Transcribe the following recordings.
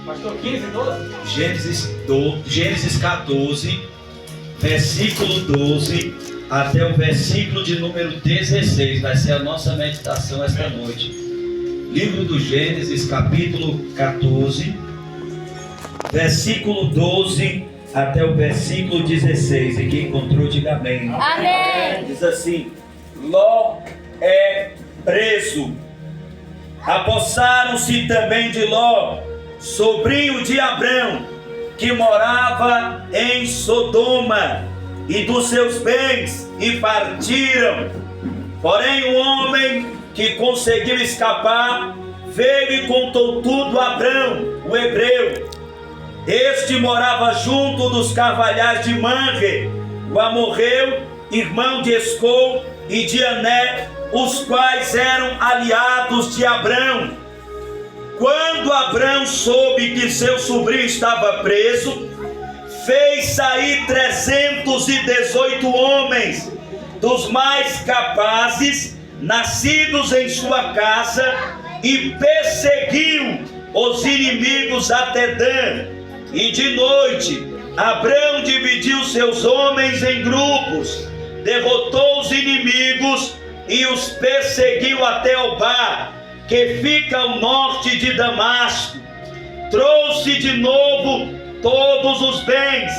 Pastor, 15, 12? Gênesis 14, versículo 12 até o versículo de número 16. Vai ser a nossa meditação esta noite. Livro do Gênesis, capítulo 14, versículo 12 até o versículo 16. E quem encontrou, diga amém. Amém. Diz assim: Ló é preso. Apossaram-se também de Ló, sobrinho de Abrão, que morava em Sodoma, e dos seus bens, e partiram. Porém, o homem que conseguiu escapar veio e contou tudo a Abrão, o hebreu. Este morava junto dos carvalhais de Manre, o amorreu, irmão de Escol e de Ané, os quais eram aliados de Abrão. Quando Abrão soube que seu sobrinho estava preso, fez sair 318 homens, dos mais capazes, nascidos em sua casa, e perseguiu os inimigos até Dan. E de noite, Abrão dividiu seus homens em grupos, derrotou os inimigos e os perseguiu até Obá, que fica ao norte de Damasco. Trouxe de novo todos os bens,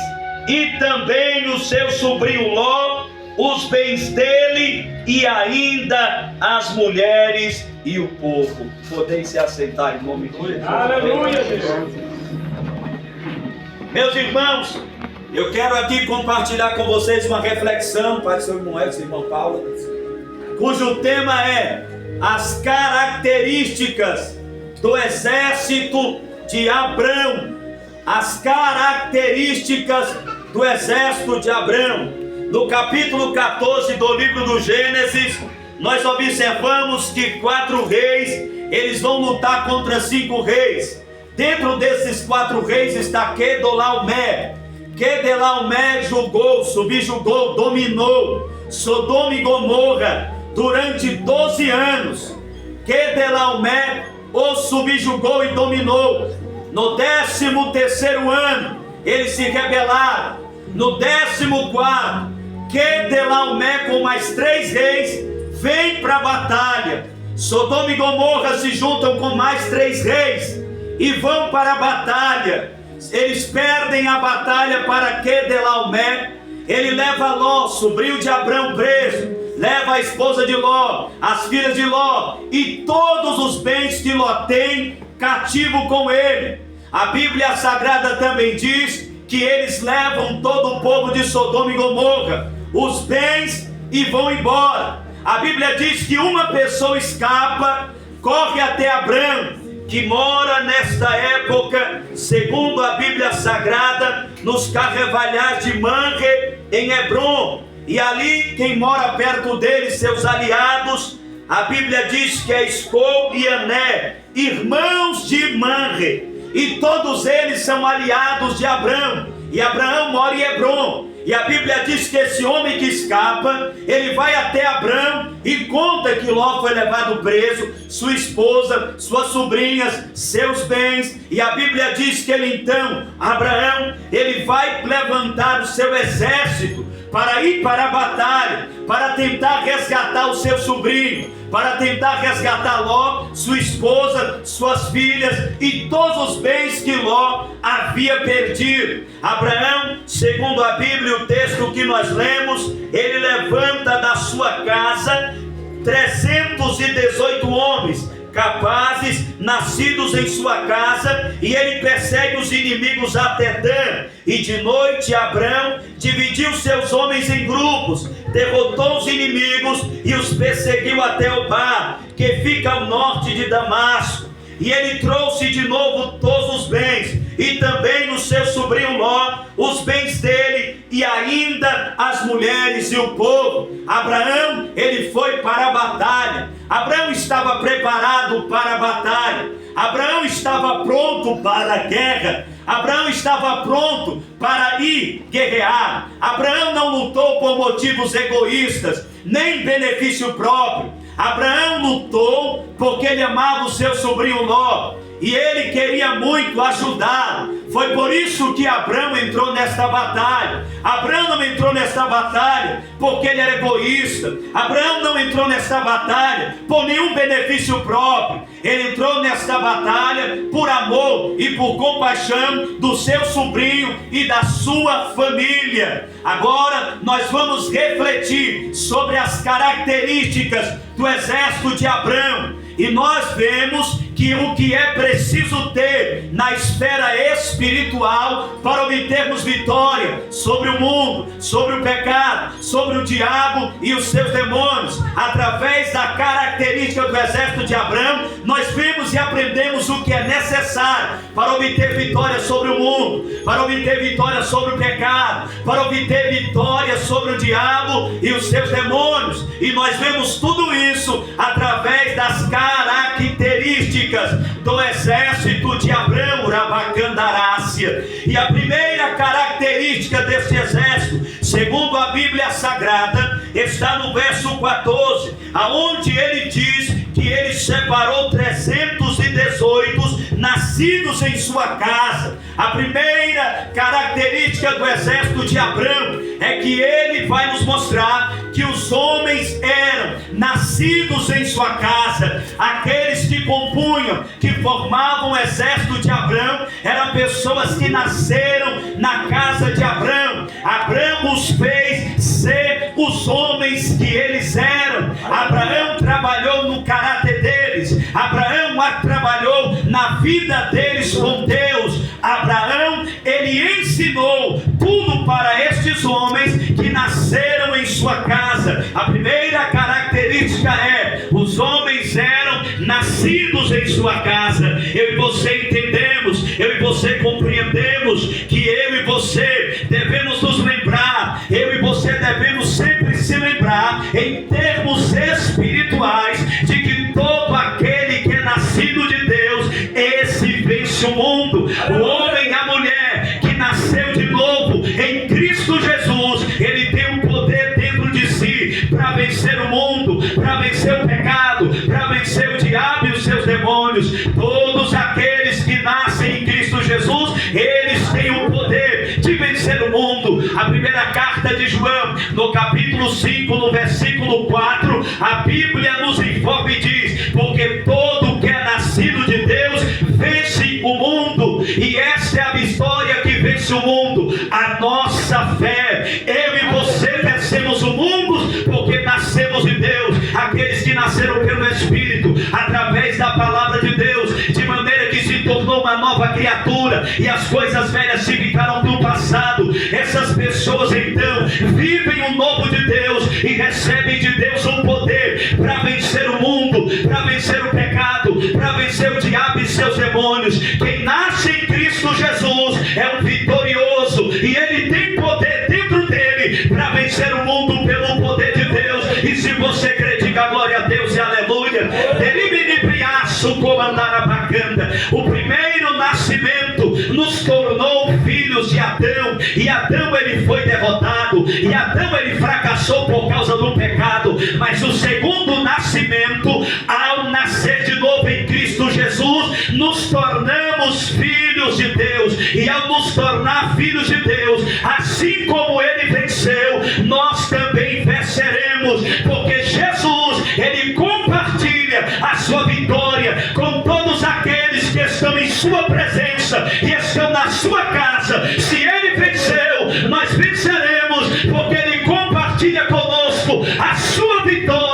e também o seu sobrinho Ló, os bens dele, e ainda as mulheres e o povo. Podem se assentar em nome de Jesus. Aleluia, Jesus. Meus irmãos, eu quero aqui compartilhar com vocês uma reflexão, Pai, seu irmão Edson, irmão Paulo, cujo tema é as características do exército de Abrão. As características do exército de Abrão. No capítulo 14 do livro do Gênesis, nós observamos que 4 reis, eles vão lutar contra 5 reis. Dentro desses 4 reis está Quedorlaomer. Quedorlaomer julgou, subjugou, dominou Sodoma e Gomorra durante 12 anos. Quedorlaomer os subjugou e dominou. No 13º ano, eles se rebelaram. No 14º, Quedorlaomer com mais 3 reis vem para a batalha. Sodoma e Gomorra se juntam com mais 3 reis e vão para a batalha. Eles perdem a batalha para Quedorlaomer. Ele leva Ló, sobrinho de Abrão, preso. Leva a esposa de Ló, as filhas de Ló e todos os bens que Ló tem cativo com ele. A Bíblia Sagrada também diz que eles levam todo o povo de Sodoma e Gomorra, os bens, e vão embora. A Bíblia diz que uma pessoa escapa, corre até Abrão, que mora nesta época, segundo a Bíblia Sagrada, nos carvalhais de Manre, em Hebrom. E ali, quem mora perto dele, seus aliados, a Bíblia diz que é Escol e Ané, irmãos de Manre, e todos eles são aliados de Abrão, e Abraão mora em Hebrom. E a Bíblia diz que esse homem que escapa, ele vai até Abrão e conta que Ló foi levado preso, sua esposa, suas sobrinhas, seus bens. E a Bíblia diz que ele então, Abraão, ele vai levantar o seu exército para ir para a batalha, para tentar resgatar o seu sobrinho, para tentar resgatar Ló, sua esposa, suas filhas e todos os bens que Ló havia perdido. Abraão, segundo a Bíblia, o texto que nós lemos, ele levanta da sua casa 318 homens capazes, nascidos em sua casa, e ele persegue os inimigos até Dan. E de noite Abrão dividiu seus homens em grupos, derrotou os inimigos e os perseguiu até Obá, que fica ao norte de Damasco. E ele trouxe de novo todos os bens, e também no seu sobrinho Ló, os bens dele, e ainda as mulheres e o povo. Abraão, ele foi para a batalha. Abraão estava preparado para a batalha. Abraão estava pronto para a guerra. Abraão estava pronto para ir guerrear. Abraão não lutou por motivos egoístas, nem benefício próprio. Abraão lutou porque ele amava o seu sobrinho Ló. e ele queria muito ajudá-lo. Foi por isso que Abraão entrou nesta batalha. Abraão não entrou nesta batalha porque ele era egoísta. Abraão não entrou nesta batalha por nenhum benefício próprio. Ele entrou nesta batalha por amor e por compaixão do seu sobrinho e da sua família. Agora nós vamos refletir sobre as características do exército de Abraão. E nós vemos que o que é preciso ter na esfera espiritual para obtermos vitória sobre o mundo, sobre o pecado, sobre o diabo e os seus demônios, através da característica do exército de Abraão, nós vemos e aprendemos o que é necessário para obter vitória sobre o mundo, para obter vitória sobre o pecado, para obter vitória sobre o diabo e os seus demônios. E nós vemos tudo isso através das características do exército de Abraão, Rabacandarácia. E a primeira característica desse exército, segundo a Bíblia Sagrada, está no verso 14, aonde ele diz que ele separou 318 nascidos em sua casa. A primeira característica do exército de Abraão é que ele vai nos mostrar que os homens eram nascidos em sua casa. Aqueles que compunham, que formavam o exército de Abraão, eram pessoas que nasceram na casa de Abraão. Abraão os fez ser os homens que eles eram. Abraão trabalhou no caráter deles. Abraão trabalhou na vida deles com Deus. Abraão, ele ensinou tudo para estes homens que nasceram em sua casa. A primeira característica é: os homens eram nascidos em sua casa. Eu e você entendemos, eu e você compreendemos que eu e você devemos nos lembrar, eu e você devemos sempre se lembrar, em termos espirituais, de que todo aquele que é nascido de Deus, esse vence o mundo. O homem e a mulher que nasceu de novo em Cristo Jesus, ele tem um poder dentro de si para vencer o mundo, para vencer o pecado, para vencer o diabo e os seus demônios. Todos aqueles que nascem em Cristo Jesus, eles têm o poder de vencer o mundo. A primeira carta de João, no capítulo 5, no versículo 4, a Bíblia nos informa e diz: porque todo que é nascido de Deus vence o mundo. E essa é a vitória que vence o mundo, a nossa fé. Eu e você vencemos o mundo porque nascemos de Deus. Aqueles que nasceram pelo Espírito, através da palavra de Deus, de maneira que se tornou uma nova criatura, e as coisas velhas se ficaram do passado. Essas pessoas então vivem o novo de Deus e recebem de Deus um poder para vencer o mundo, para vencer o pecado, para vencer o diabo e seus demônios. Quem nasce em Cristo Jesus é um vitorioso, e ele tem poder dentro dele para vencer o mundo pelo poder de Deus. E se você crê, diga glória a Deus e aleluia. O primeiro nascimento nos tornou filhos de Adão, e Adão ele foi derrotado, e Adão ele fracassou por causa do pecado. Mas o segundo nascimento, ao nascer de novo em Cristo Jesus, nos tornamos filhos de Deus. E ao nos tornar filhos de Deus, assim como ele venceu, nós também venceremos, porque Jesus ele compartilha a sua vitória com todos aqueles que estão em sua presença e estão na sua casa. Se ele venceu, nós venceremos, porque ele compartilha conosco a sua vitória.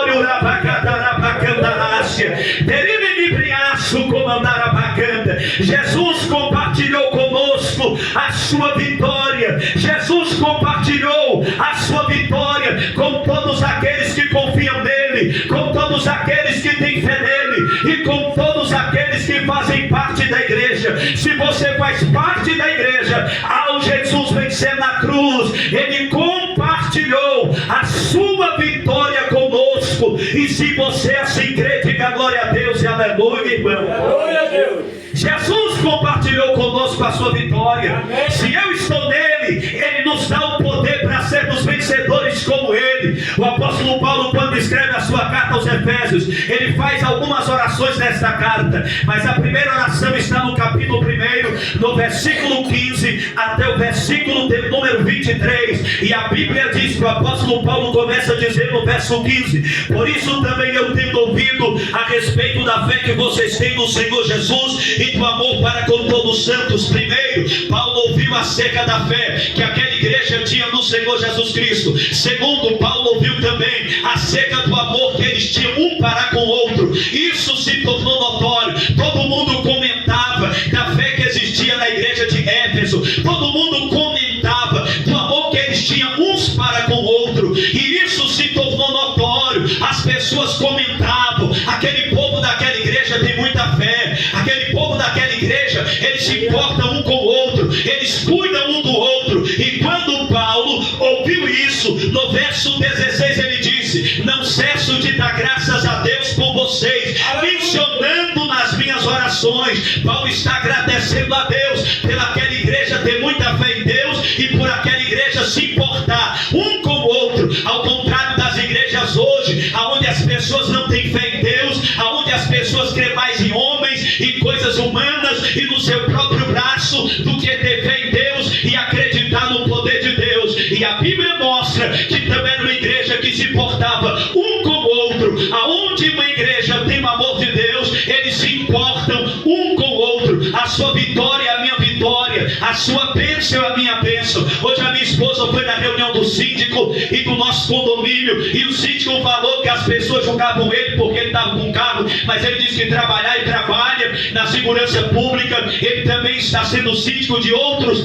Jesus compartilhou conosco a sua vitória. Jesus compartilhou a sua vitória com todos aqueles que confiam nele, com todos aqueles que têm fé nele e com todos aqueles que fazem parte da igreja. Se você faz parte da igreja, ao Jesus vencer na cruz, ele compartilhou a sua vitória conosco. E se você assim crê, diga glória a Deus e aleluia, irmão. Glória a Deus. Jesus compartilhou conosco a sua vitória. Amém. Se eu estou nele, ele nos dá o poder para sermos vencedores como ele. O apóstolo apóstolo Paulo, quando escreve a sua carta aos Efésios, ele faz algumas orações nesta carta, mas a primeira oração está no capítulo 1, no versículo 15 até o versículo de número 23, e a Bíblia diz que o apóstolo Paulo começa a dizer no verso 15: por isso também eu tendo ouvido a respeito da fé que vocês têm no Senhor Jesus e do amor para com todos os santos. Primeiro, Paulo ouviu acerca da fé que aquela igreja tinha no Senhor Jesus Cristo. Segundo, Paulo ouviu também acerca do amor que eles tinham um para com o outro. Isso se tornou notório. Todo mundo comentava da fé que existia na igreja de Éfeso. Todo mundo comentava do amor que eles tinham uns para com o outro. E isso se tornou notório. As pessoas comentavam: aquele povo daquela igreja tem muita fé. Aquele povo daquela igreja, eles se importam um com o outro. Eles cuidam um do outro. E quando Paulo ouviu isso, no verso 16 ele disse: não cesso de dar graças a Deus por vocês, mencionando nas minhas orações. Paulo está agradecendo a Deus pelaquela igreja ter muita fé em Deus e por aquela igreja se importar um com o outro, ao contrário das igrejas hoje, aonde as pessoas não têm fé em Deus, aonde as pessoas creem mais em homens e coisas humanas e no seu próprio braço, do que ter fé em Deus e acreditar no poder de Deus. E a Bíblia mostra que também era uma igreja que se portava um com o outro. Aonde uma igreja tem o amor de Deus, eles se importam um com o outro. A sua vitória é a minha vitória, a sua bênção é a minha bênção. Hoje a minha esposa foi na reunião do síndico e do nosso condomínio, e o síndico falou que as pessoas julgavam ele porque ele estava com carro, mas ele disse que trabalhar e trabalha na segurança pública. Ele também está sendo síndico de outros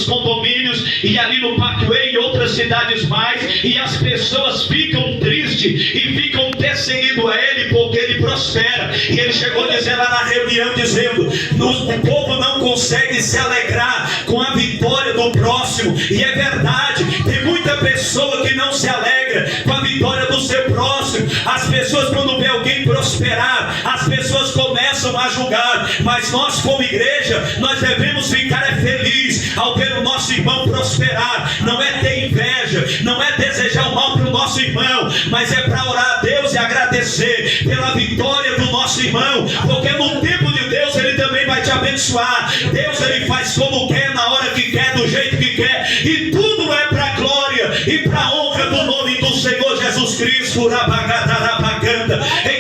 condomínios, e ali no Parkway e outras cidades mais, e as pessoas ficam tristes e ficam perseguindo a ele porque ele prospera. E ele chegou a dizer lá na reunião, dizendo: o povo não consegue se alegrar com a vitória do próximo. E é verdade, tem muita pessoa que não se alegra com a vitória do seu próximo. As pessoas, quando vê alguém prosperar, as pessoas começam a julgar. Mas nós, como igreja, nós devemos ficar feliz ao ver o nosso irmão prosperar. Não é ter inveja, não é desejar o mal para o nosso irmão, mas é para orar a Deus e agradecer pela vitória do nosso irmão, porque no tempo de Deus ele também vai te abençoar. Deus, ele faz como quer, na hora que quer, do jeito que quer, e tudo é para a glória e para a honra do nome do Senhor Jesus Cristo.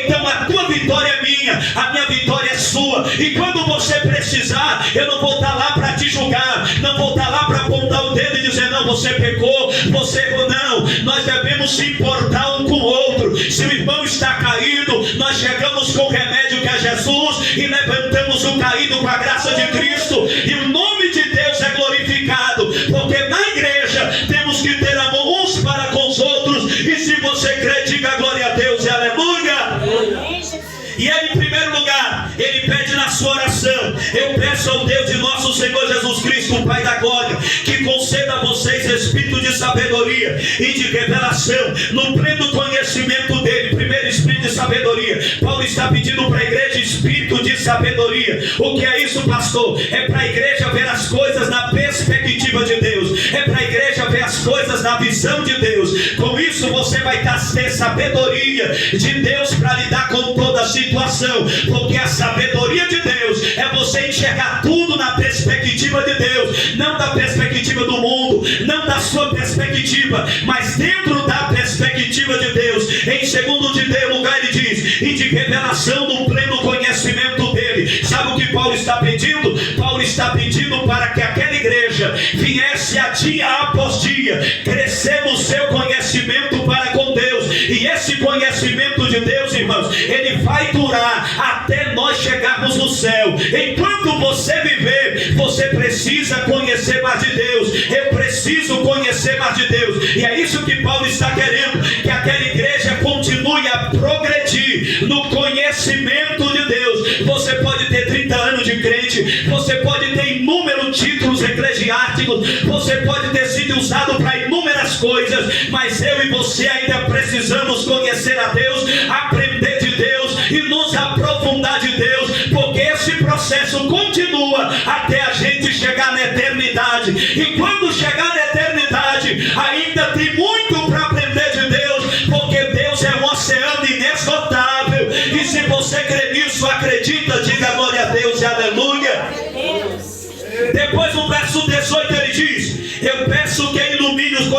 Então a tua vitória é minha, a minha vitória é sua. E quando você precisar, eu não vou estar lá para te julgar, não vou estar lá para apontar o dedo e dizer: não, você pecou, você errou. Não, nós devemos se importar um com o outro. Se o irmão está caído, nós chegamos com o remédio que é Jesus e levantamos o caído com a graça de Cristo, e o nome de Deus é glorificado, porque na igreja temos que ter amor uns para com os outros. E se você crê, diga glória a Deus e aleluia. E ele, em primeiro lugar, ele pede na sua oração: eu peço ao Deus de nosso Senhor Jesus Cristo, o Pai da glória, que conceda a vocês espírito de sabedoria e de revelação, no pleno conhecimento dele. Primeiro, espírito de sabedoria. Paulo está pedindo para a igreja espírito de sabedoria. O que é isso, pastor? É para a igreja ver as coisas na perspectiva de Deus, é para a igreja ver as coisas na visão de Deus. Com isso você vai ter sabedoria de Deus para lidar com toda a situação, porque a sabedoria de Deus é você enxergar tudo na perspectiva de Deus, não da perspectiva do mundo, não da sua perspectiva, mas dentro da perspectiva de Deus. Em segundo lugar ele diz: e de revelação no pleno conhecimento dele. Sabe o que Paulo está pedindo? Paulo está pedindo para que aquela igreja viesse a dia após dia crescer no seu conhecimento para com Deus. E esse conhecimento de Deus, irmãos, ele vai durar até nós chegarmos no céu. Enquanto você viver, você precisa conhecer mais de Deus. Eu preciso conhecer mais de Deus. E é isso que Paulo está querendo, que aquela igreja continue a progredir no conhecimento de Deus. Você pode ter 30 anos de crente, você pode ter inúmeros títulos eclesiásticos, você pode ter sido usado para inúmeras coisas, mas eu e você ainda precisamos conhecer a Deus, aprender de Deus e nos aprofundar de Deus, porque esse processo continua até a gente chegar na eternidade. E quando chegar na eternidade, ainda tem muito para aprender Depois no verso 18 ele diz: eu peço que ilumine os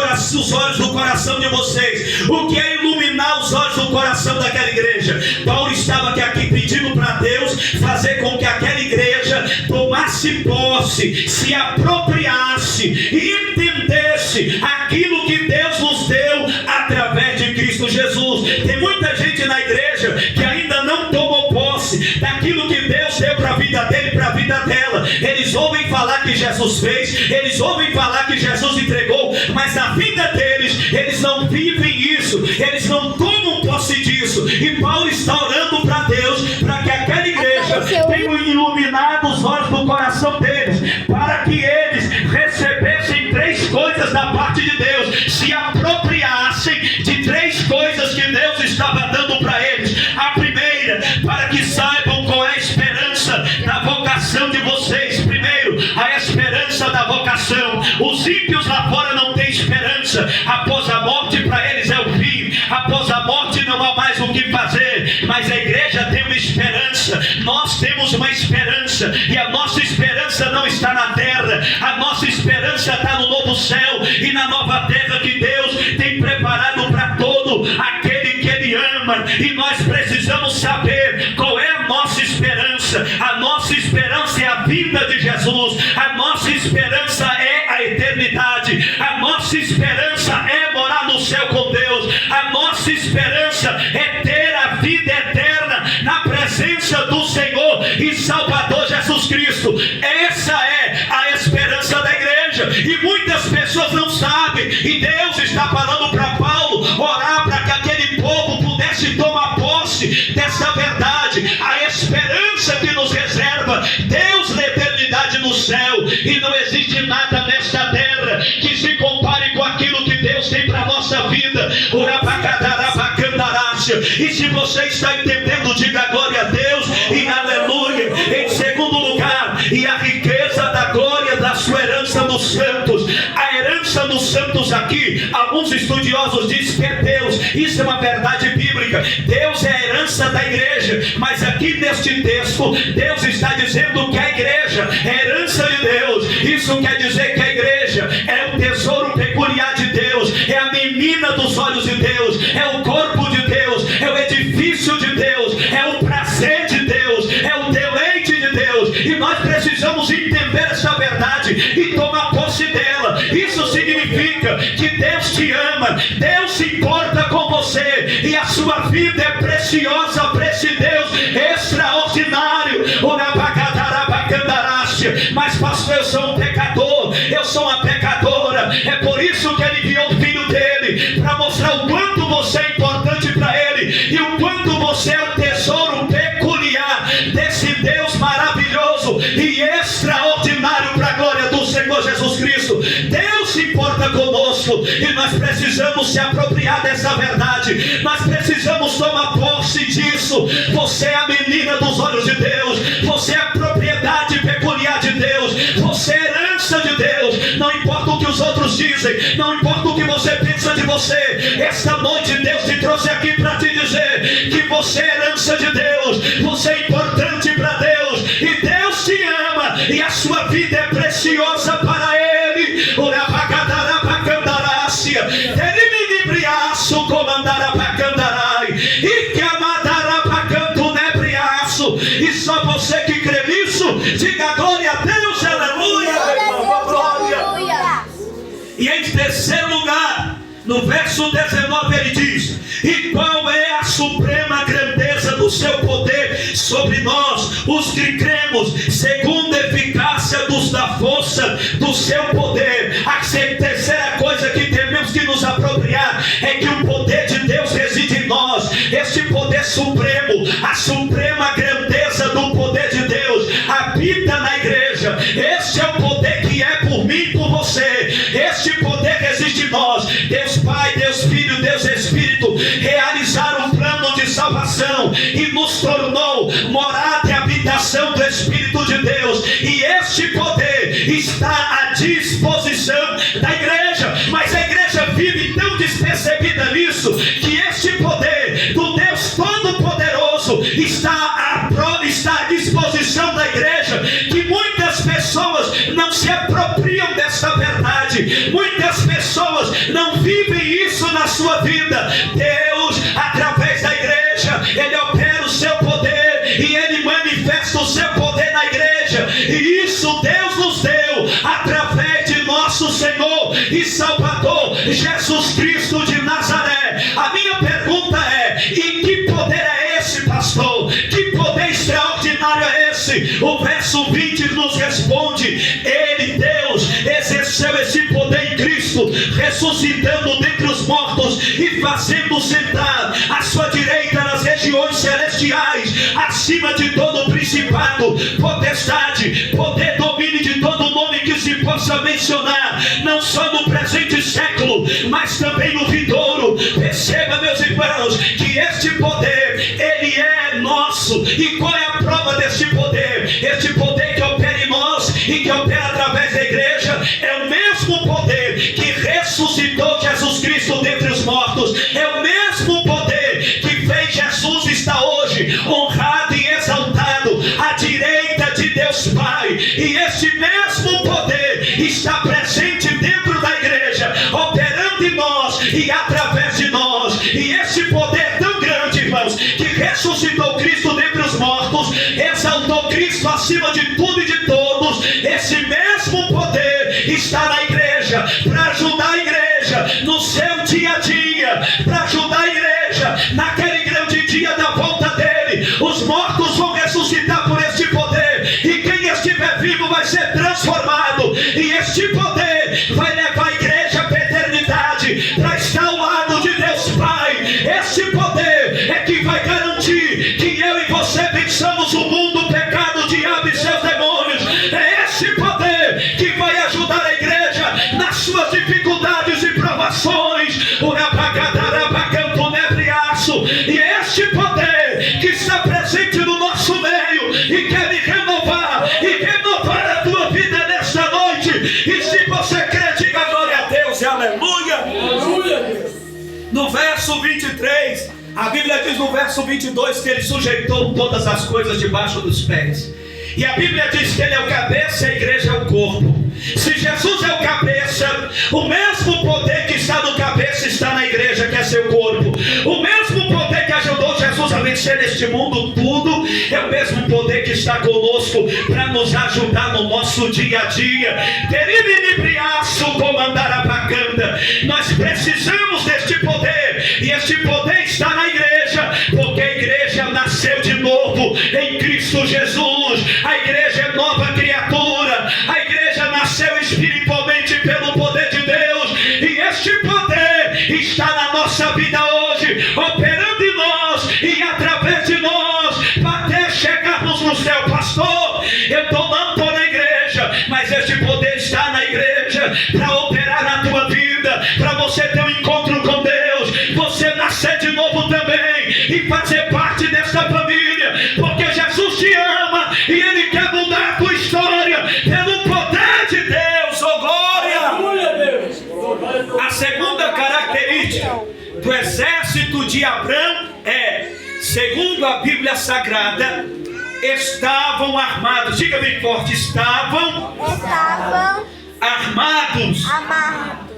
olhos do coração de vocês. O que é iluminar os olhos do coração daquela igreja? Paulo estava aqui pedindo para Deus fazer com que aquela igreja tomasse posse, se apropriasse e entendesse aquilo que Deus nos deu através de Cristo Jesus. Tem muita gente na igreja que ainda não tomou posse daquilo que Deus deu para a vida dele e para a vida dela. Eles ouvem falar que Jesus fez, eles ouvem falar que Jesus entregou, mas na vida deles, eles não vivem isso, eles não tomam posse disso. E Paulo está orando para Deus, para que aquela igreja tenha iluminado os olhos do coração deles, para que eles recebessem 3 coisas da parte de Deus, se apropriassem de 3 coisas que Deus estava dando para eles. A primeira, para que saibam qual é a esperança da vocação de vocês. Primeiro, a esperança da vocação. Os ímpios lá fora não têm esperança. Após a morte, para eles é o fim. Após a morte não há mais o que fazer. Mas a igreja tem uma esperança. Nós temos uma esperança. E a nossa esperança não está na terra. A nossa esperança está no novo céu e na nova terra que Deus tem preparado para todo aquele que Ele ama. E nós precisamos saber qual é a nossa esperança. A nossa esperança é a vinda de Jesus. A nossa esperança é a eternidade. A nossa esperança é morar no céu com Deus. A nossa esperança é ter a vida eterna na presença do Senhor e Salvador Jesus Cristo. Essa é a esperança da igreja. E muitas pessoas não sabem. E Deus está falando para Paulo orar para que aquele povo pudesse tomar posse dessa verdade. A esperança que nos reserva Deus na eternidade no céu. E não existe nada nesta terra que se compare com aquilo que Deus tem para a nossa vida. E se você está entendendo, diga glória a Deus e aleluia. Em segundo lugar, e a riqueza da glória da sua herança nos santos. A herança dos santos aqui, alguns estudiosos dizem que é Deus. Isso é uma verdade bíblica. Deus é a herança da igreja. Mas aqui neste texto, Deus está dizendo que a igreja é a herança de Deus. Isso quer dizer que a igreja é o tesouro peculiar de Deus, é a menina dos olhos de Deus, é o corpo de Deus, é o edifício de Deus, é o prazer de Deus, é o deleite de Deus. E nós precisamos entender essa verdade e tomar posse dela. Isso significa que Deus te ama, Deus se importa com você, e a sua vida é preciosa para esse Deus extraordinário. Mas pastor, eu sou um pecador, eu sou uma pecadora. É por isso que Ele enviou o Filho dele, para mostrar o quanto você é importante para Ele, e o quanto você é o tesouro peculiar desse Deus maravilhoso e extraordinário, para a glória do Senhor Jesus Cristo. Deus se importa conosco, e nós precisamos se apropriar dessa verdade. Nós precisamos tomar posse disso. Você é a menina dos olhos de Deus, você é a propriedade peculiar de Deus, você é herança de Deus. Não importa o que os outros dizem, não importa o que você pensa de você, esta noite Deus te trouxe aqui para te dizer que você é herança de Deus, você é importante para Deus, e Deus te ama, e a sua vida é preciosa para Ele. E só você que crê nisso, diga glória a Deus, aleluia. Glória. E em terceiro lugar, no verso 19 ele diz: e qual é a suprema grandeza do seu poder sobre nós, os que cremos, segundo a eficácia da força do seu poder. A terceira coisa que temos que nos apropriar é que o poder de Deus reside em nós. Este poder supremo, a suprema grandeza do poder de Deus habita na igreja. Este é o poder que é por mim e por você. Este poder reside em nós. Deus Pai, Deus Filho, Deus Espírito realizaram um plano de salvação e nos tornou morada e habitação do Espírito de Deus. E este poder está à disposição da igreja. Mas a igreja vive tão despercebida nisso, que este poder do Deus Todo-Poderoso está à disposição da igreja, que muitas pessoas não não se apropriam dessa verdade. Muitas pessoas não vivem isso na sua vida. Deus, através da igreja, Ele opera o seu poder e Ele manifesta o seu poder na igreja. E isso Deus nos deu através de nosso Senhor e Salvador Jesus Cristo de Nazaré. A minha pergunta é: e que poder é esse, pastor? Que poder extraordinário é esse? O verso 20 nos responde: Ele, Deus, exerceu esse poder em Cristo, ressuscitando dentre os mortos e fazendo sentar à sua direita nas regiões celestiais, acima de todo principado, potestade, poder, domínio, de todo nome que se possa mencionar, não só no presente século, mas também no vindouro. Perceba, meus irmãos, que este poder, ele é nosso. E qual é a prova deste poder? Este poder que opera em nós e que opera através da igreja é o mesmo poder que ressuscitou Jesus Cristo dentre os mortos. É o mesmo poder que fez Jesus estar hoje honrado e exaltado à direita de Deus Pai. E este mesmo poder está presente dentro da igreja, operando em nós e através de nós. E este poder tão grande, irmãos, que ressuscitou Cristo dentre os mortos, exaltou Cristo acima de tudo e de todos, esse mesmo poder está na igreja, para ajudar a igreja no seu dia a dia, para ajudar a igreja naquele grande dia da volta dele. Os mortos vão ressuscitar por este poder, e quem estiver vivo vai ser transformado, e este poder vai levar a igreja para a eternidade, para estar ao lado de Deus Pai. Este poder é que vai garantir que eu e você vençamos o mundo, o pecado, o diabo e seus demônios. É este poder que vai ajudar a igreja nas suas dificuldades e provações. O rabacadarabacanto nebriaço. E é este poder que está presente no nosso meio e quer me renovar e renovar a tua vida nesta noite. E se você crê, diga glória a Deus e aleluia. Aleluia. No verso 23, a Bíblia diz no verso 22 que Ele sujeitou todas as coisas debaixo dos pés. E a Bíblia diz que Ele é o cabeça e a igreja é o corpo. Se Jesus é o cabeça, o mesmo poder que está no cabeça está na igreja, que é seu corpo. O mesmo poder que ajudou Jesus a vencer neste mundo tudo é o mesmo poder que está conosco para nos ajudar no nosso dia a dia. Nós precisamos deste poder, e este poder está na igreja, porque a igreja nasceu de novo em Cristo Jesus. A igreja é nova criatura, a igreja nasceu espiritualmente pelo poder de Deus, e este poder está na nossa vida hoje, operando em nós e através de nós, até chegarmos no céu. Pastor, eu não estou na igreja, mas este poder está na igreja para operar na tua vida, para você ter um encontro com Deus, você nascer de novo também e fazer parte desta família, porque Jesus te ama e Ele quer mudar a tua história pelo poder de Deus. Oh glória! Aleluia, Deus. A segunda característica do exército de Abrão é, segundo a Bíblia Sagrada, estavam armados. Diga bem forte: estavam armados.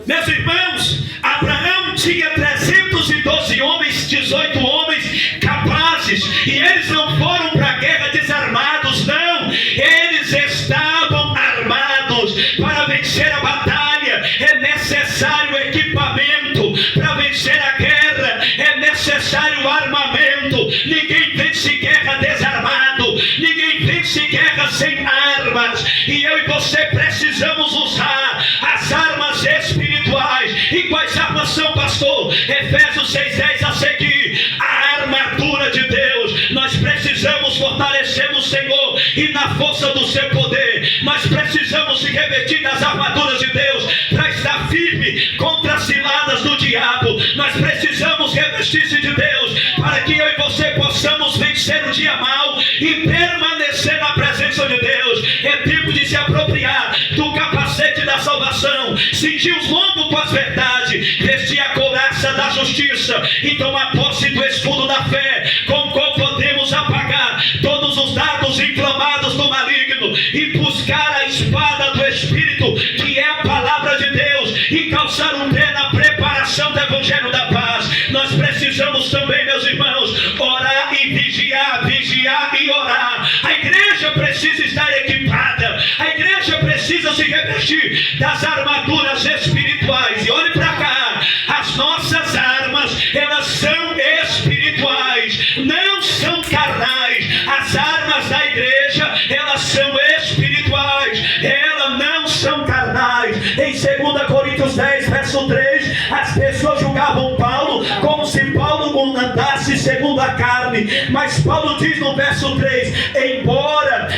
Meus irmãos, Abraão tinha 312 homens, 18 homens capazes, e eles não foram para a guerra desarmados, não. Eles estavam armados. Para vencer a batalha é necessário equipamento, para vencer a guerra é necessário armamento. Ninguém vence guerra desarmado, ninguém vence guerra sem armas, e eu e você precisamos usar as armas espirituais. E quais armas são, pastor? Efésios 6:10 a seguir: a armadura de Deus. Nós precisamos fortalecer no Senhor e na força do seu poder. Nós precisamos se revestir das armaduras de Deus para estar firme contra as ciladas do diabo. Nós precisamos revestir-se de Deus para que eu e você possamos vencer o dia mau e permanecer na presença de Deus. É tempo de se apropriar do capacete da salvação, cingir os lombos com as verdades, vestir a couraça da justiça e tomar posse do escudo da fé, com o qual podemos apagar todos os dardos inflamados do maligno e buscar pegar a espada do Espírito, que é a palavra de Deus, e calçar um pé na preparação do Evangelho da Paz. Nós precisamos também, meus irmãos, orar e vigiar, vigiar e orar. A igreja precisa estar equipada, a igreja precisa se revestir das armaduras espirituais. E olhe para cá, as nossas armas, elas são espirituais, não são carnais. As armas da igreja, elas são espirituais, elas não são carnais. Em 2 Coríntios 10, verso 3, as pessoas julgavam Paulo como se Paulo andasse segundo a carne, mas Paulo diz no verso 3, embora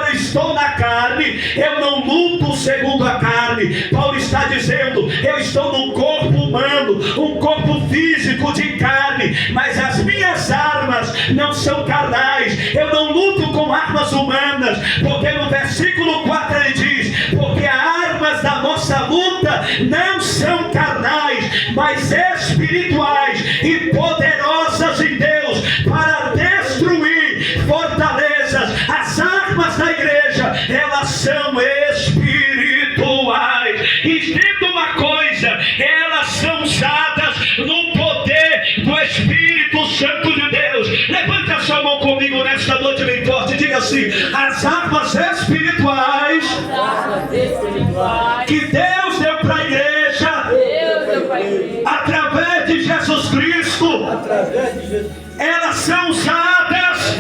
eu estou na carne, eu não luto segundo a carne. Paulo está dizendo, eu estou num corpo humano, um corpo físico de carne, mas as minhas armas não são carnais. Eu não luto com armas humanas, porque no versículo 4 ele diz, porque as armas da nossa luta não são carnais, mas espirituais e poderosas em Deus para destruir fortalezas. As armas da igreja, elas são espirituais. E entenda uma coisa, elas são usadas no poder do Espírito Santo de Deus. Levante a sua mão comigo nesta noite bem forte, diga assim, as armas espirituais que Deus deu para a igreja, através de Jesus Cristo, elas são usadas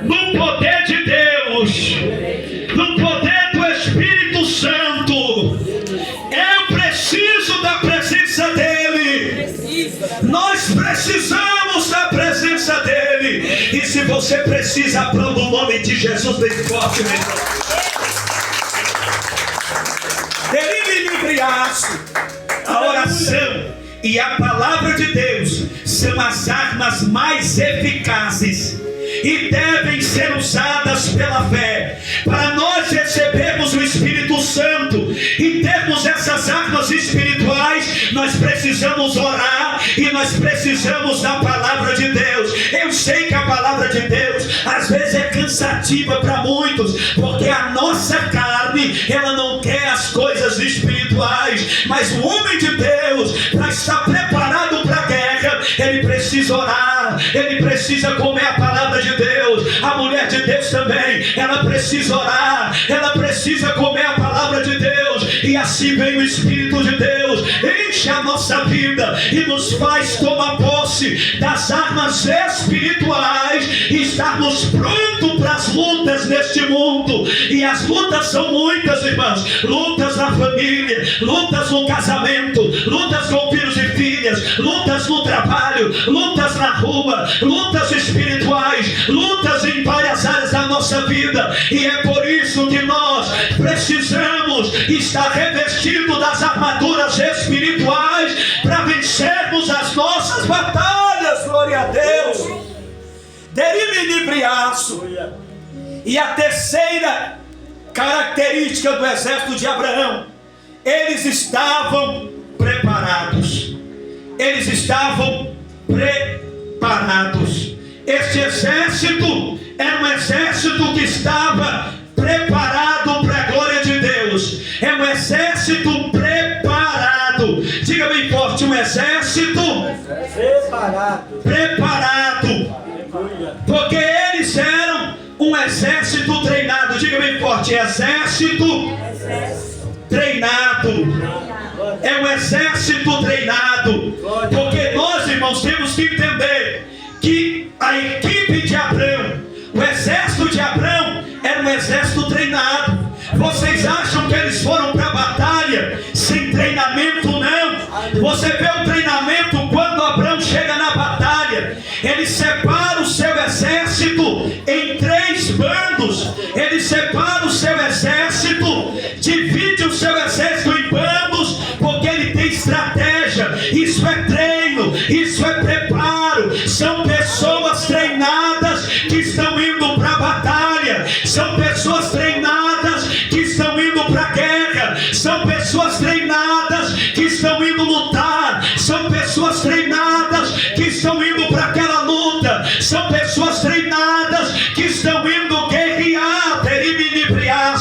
no poder de Deus, no poder do Espírito Santo. Eu preciso da presença dele, nós precisamos da presença dele. E se você precisa, aplauda o nome de Jesus bem forte, meu irmão. A oração e a palavra de Deus são as armas mais eficazes e devem ser usadas pela fé. Para nós recebermos o Espírito Santo e termos essas armas espirituais, nós precisamos orar e nós precisamos da palavra de Deus. Eu sei que a palavra de Deus às vezes é cansativa para muitos, porque a nossa carne, ela não quer as coisas espirituais, mas o homem de Deus, para estar preparado para a guerra, ele precisa orar, ele precisa comer a palavra de Deus. A mulher de Deus também, ela precisa orar, ela precisa comer a palavra de Deus, e assim vem o Espírito de Deus, enche a nossa vida e nos faz tomar posse das armas espirituais e estarmos prontos para as lutas neste mundo. E as lutas são muitas, irmãos, lutas na família, lutas no casamento, lutas com filhos e filhas, lutas no trabalho, lutas na rua, lutas espirituais, lutas em várias áreas da nossa vida. E é por isso que nós precisamos estar revestidos das armaduras espirituais para vencermos as nossas batalhas. Glória a Deus. Derimibriaço. E a terceira característica do exército de Abraão, eles estavam preparados. Eles estavam preparados. Este exército era um exército que estava preparado para a glória de Deus. É um exército preparado. Diga bem forte, um exército preparado. Porque eles eram um exército treinado. Diga bem forte, exército treinado. É um exército treinado. Porque nós, irmãos, temos que entender que a equipe de Abraão, o exército de Abraão, era um exército treinado. Vocês acham que eles foram para a batalha sem treinamento? Não. Você vê o treinamento quando Abraão chega na batalha. Ele separa o seu exército em 3 bandos. Ele separa o seu exército, divide o seu exército em bandos, porque ele tem estratégia. Isso é treino, isso é preparo. São pessoas treinadas que estão indo para a batalha. São pessoas treinadas que estão indo para a guerra. São pessoas treinadas que estão indo lutar. São pessoas treinadas que estão indo para aquela luta. São pessoas treinadas que estão indo guerrear.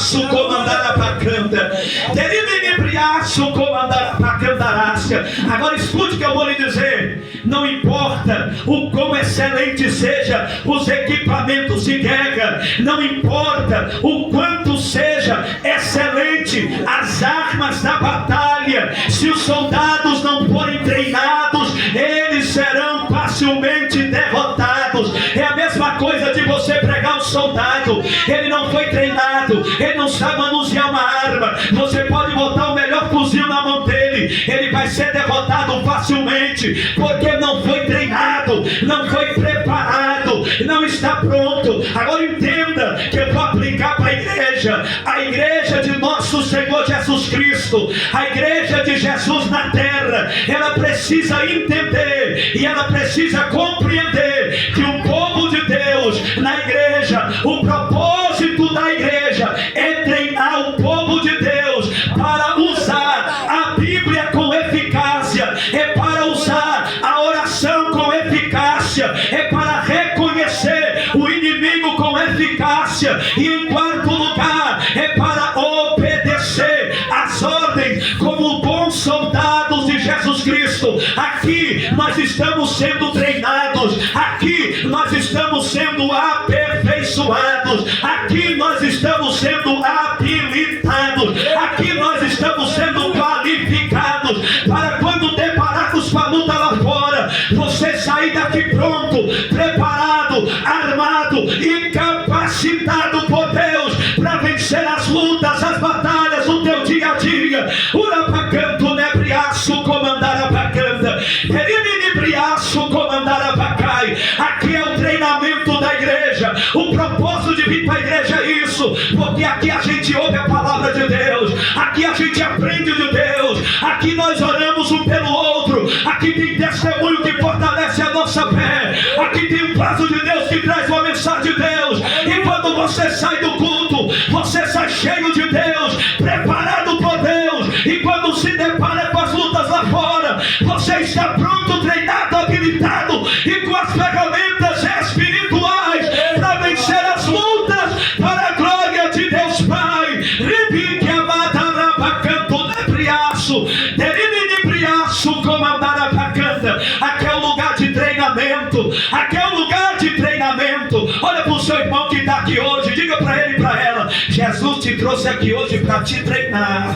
briaço comandar a pacanda. Derime briaço comandar a pacandarácia. Agora escute o que eu vou lhe dizer. Não importa o quão excelente seja os equipamentos de guerra, não importa o quanto seja excelente as armas da batalha, se os soldados não forem treinados, eles serão facilmente derrotados. É a mesma coisa de você pregar um soldado. Ele não foi treinado, ele não sabe manusear uma arma. Você pode botar o melhor fuzil na mão dele, ele vai ser derrotado facilmente, porque não foi treinado, não foi preparado, não está pronto. Agora entenda que eu vou aplicar para a igreja de nosso Senhor Jesus Cristo, a igreja de Jesus na terra. Ela precisa entender e ela precisa compreender que o povo de Deus na igreja, o propósito da igreja é treinar o povo de Deus para usar a Bíblia com eficácia, é para usar a oração com eficácia, é para reconhecer o inimigo com eficácia, e em quarto lugar é para obedecer as ordens como bons soldados de Jesus Cristo. Aqui nós estamos sendo treinados, aqui nós estamos sendo aperfeiçoados, aqui nós estamos sendo habilitados, aqui nós estamos sendo qualificados para quando depararmos com a luta lá fora, você sair daqui pronto, preparado, armado e capacitado por Deus para vencer as lutas, as batalhas do teu dia a dia. Urapacanto nebriaço comandar a bacanda, nebriaço comandar a bacai. Aqui é o treinamento da igreja. O propósito de vir para a igreja é isso, porque aqui a gente ouve a palavra de Deus, aqui a gente aprende de Deus, aqui nós oramos um pelo outro, aqui tem testemunho que fortalece a nossa fé, aqui tem um braço de Deus que traz uma mensagem de Deus. E quando você sai do culto, você sai cheio de Deus, preparado por Deus, e quando se depara com as lutas lá fora, você está pronto, treinado, habilitado e com as ferramentas espirituais para vencer as lutas para a glória de Deus Pai. Repique amada rabacanto nebriaço, derinibriaço comandar a bacanda. Aqui é o lugar de treinamento, aqui é o lugar de treinamento. Olha para o seu irmão que está aqui hoje, diga para ele e para ela: Jesus te trouxe aqui hoje para te treinar.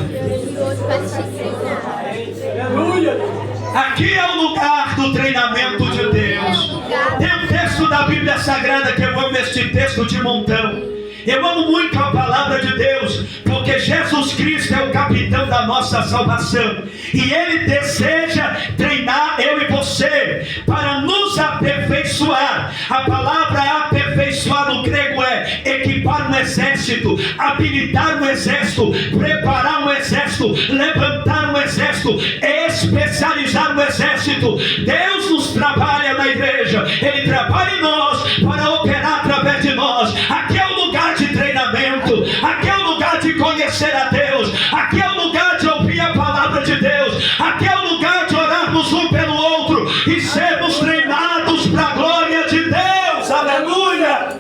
Aqui é o lugar do treinamento de Deus. Tem um texto da Bíblia Sagrada que eu amo, este texto de montão. Eu amo muito a palavra de Deus, porque Jesus Cristo é o capitão da nossa salvação, e Ele deseja treinar eu e você para nos aperfeiçoar. A palavra aperfeiçoar no grego é equipar um exército, habilitar um exército, preparar um exército, levantar um exército, especializar um exército. Deus nos trabalha na igreja, Ele trabalha em nós para operar através de nós. Aqui é o lugar de treinamento, aqui é o lugar de conhecer a Deus, aqui é o lugar de ouvir a palavra de Deus, aqui é o lugar de orarmos um pelo outro e sermos treinados para a glória de Deus. Aleluia!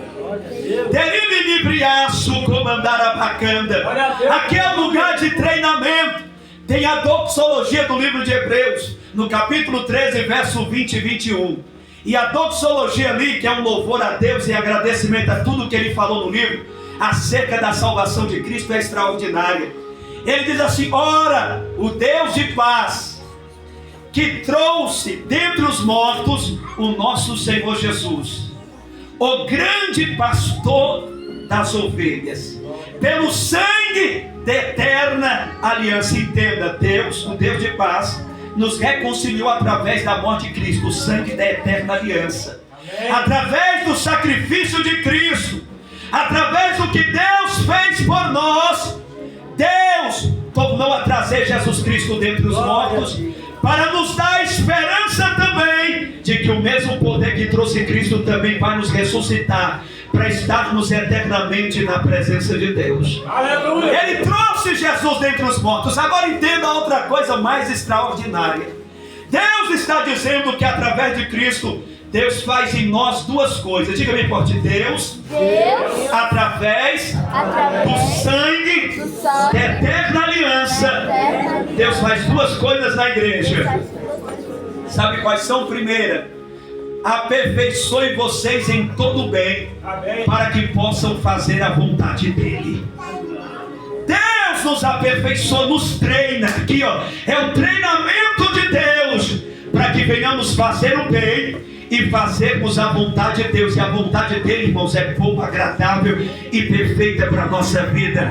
Derimibriaço comandar a bacanda. Aqui é o lugar de treinamento. Tem a doxologia do livro de Hebreus, no capítulo 13, verso 20 e 21. E a doxologia ali, que é um louvor a Deus e agradecimento a tudo que ele falou no livro acerca da salvação de Cristo, é extraordinária. Ele diz assim: ora, o Deus de paz, que trouxe dentre os mortos o nosso Senhor Jesus, o grande pastor das ovelhas, pelo sangue da eterna aliança. Entenda, Deus, o Deus de paz, nos reconciliou através da morte de Cristo, o sangue da eterna aliança. Através do sacrifício de Cristo, através do que Deus fez por nós, Deus tornou a trazer Jesus Cristo dentre os mortos, para nos dar a esperança também de que o mesmo poder que trouxe Cristo também vai nos ressuscitar, para estarmos eternamente na presença de Deus. Aleluia. Ele trouxe Jesus dentre os mortos. Agora entenda outra coisa mais extraordinária. Deus está dizendo que através de Cristo, Deus faz em nós duas coisas. Diga bem forte: Deus através do sangue faz duas coisas na igreja. Sabe quais são? Primeira, aperfeiçoe vocês em todo o bem, para que possam fazer a vontade dele. Deus nos aperfeiçoa, nos treina. Aqui, ó, é o treinamento de Deus para que venhamos fazer o bem e fazermos a vontade de Deus. E a vontade dele, irmãos, é boa, agradável e perfeita para a nossa vida.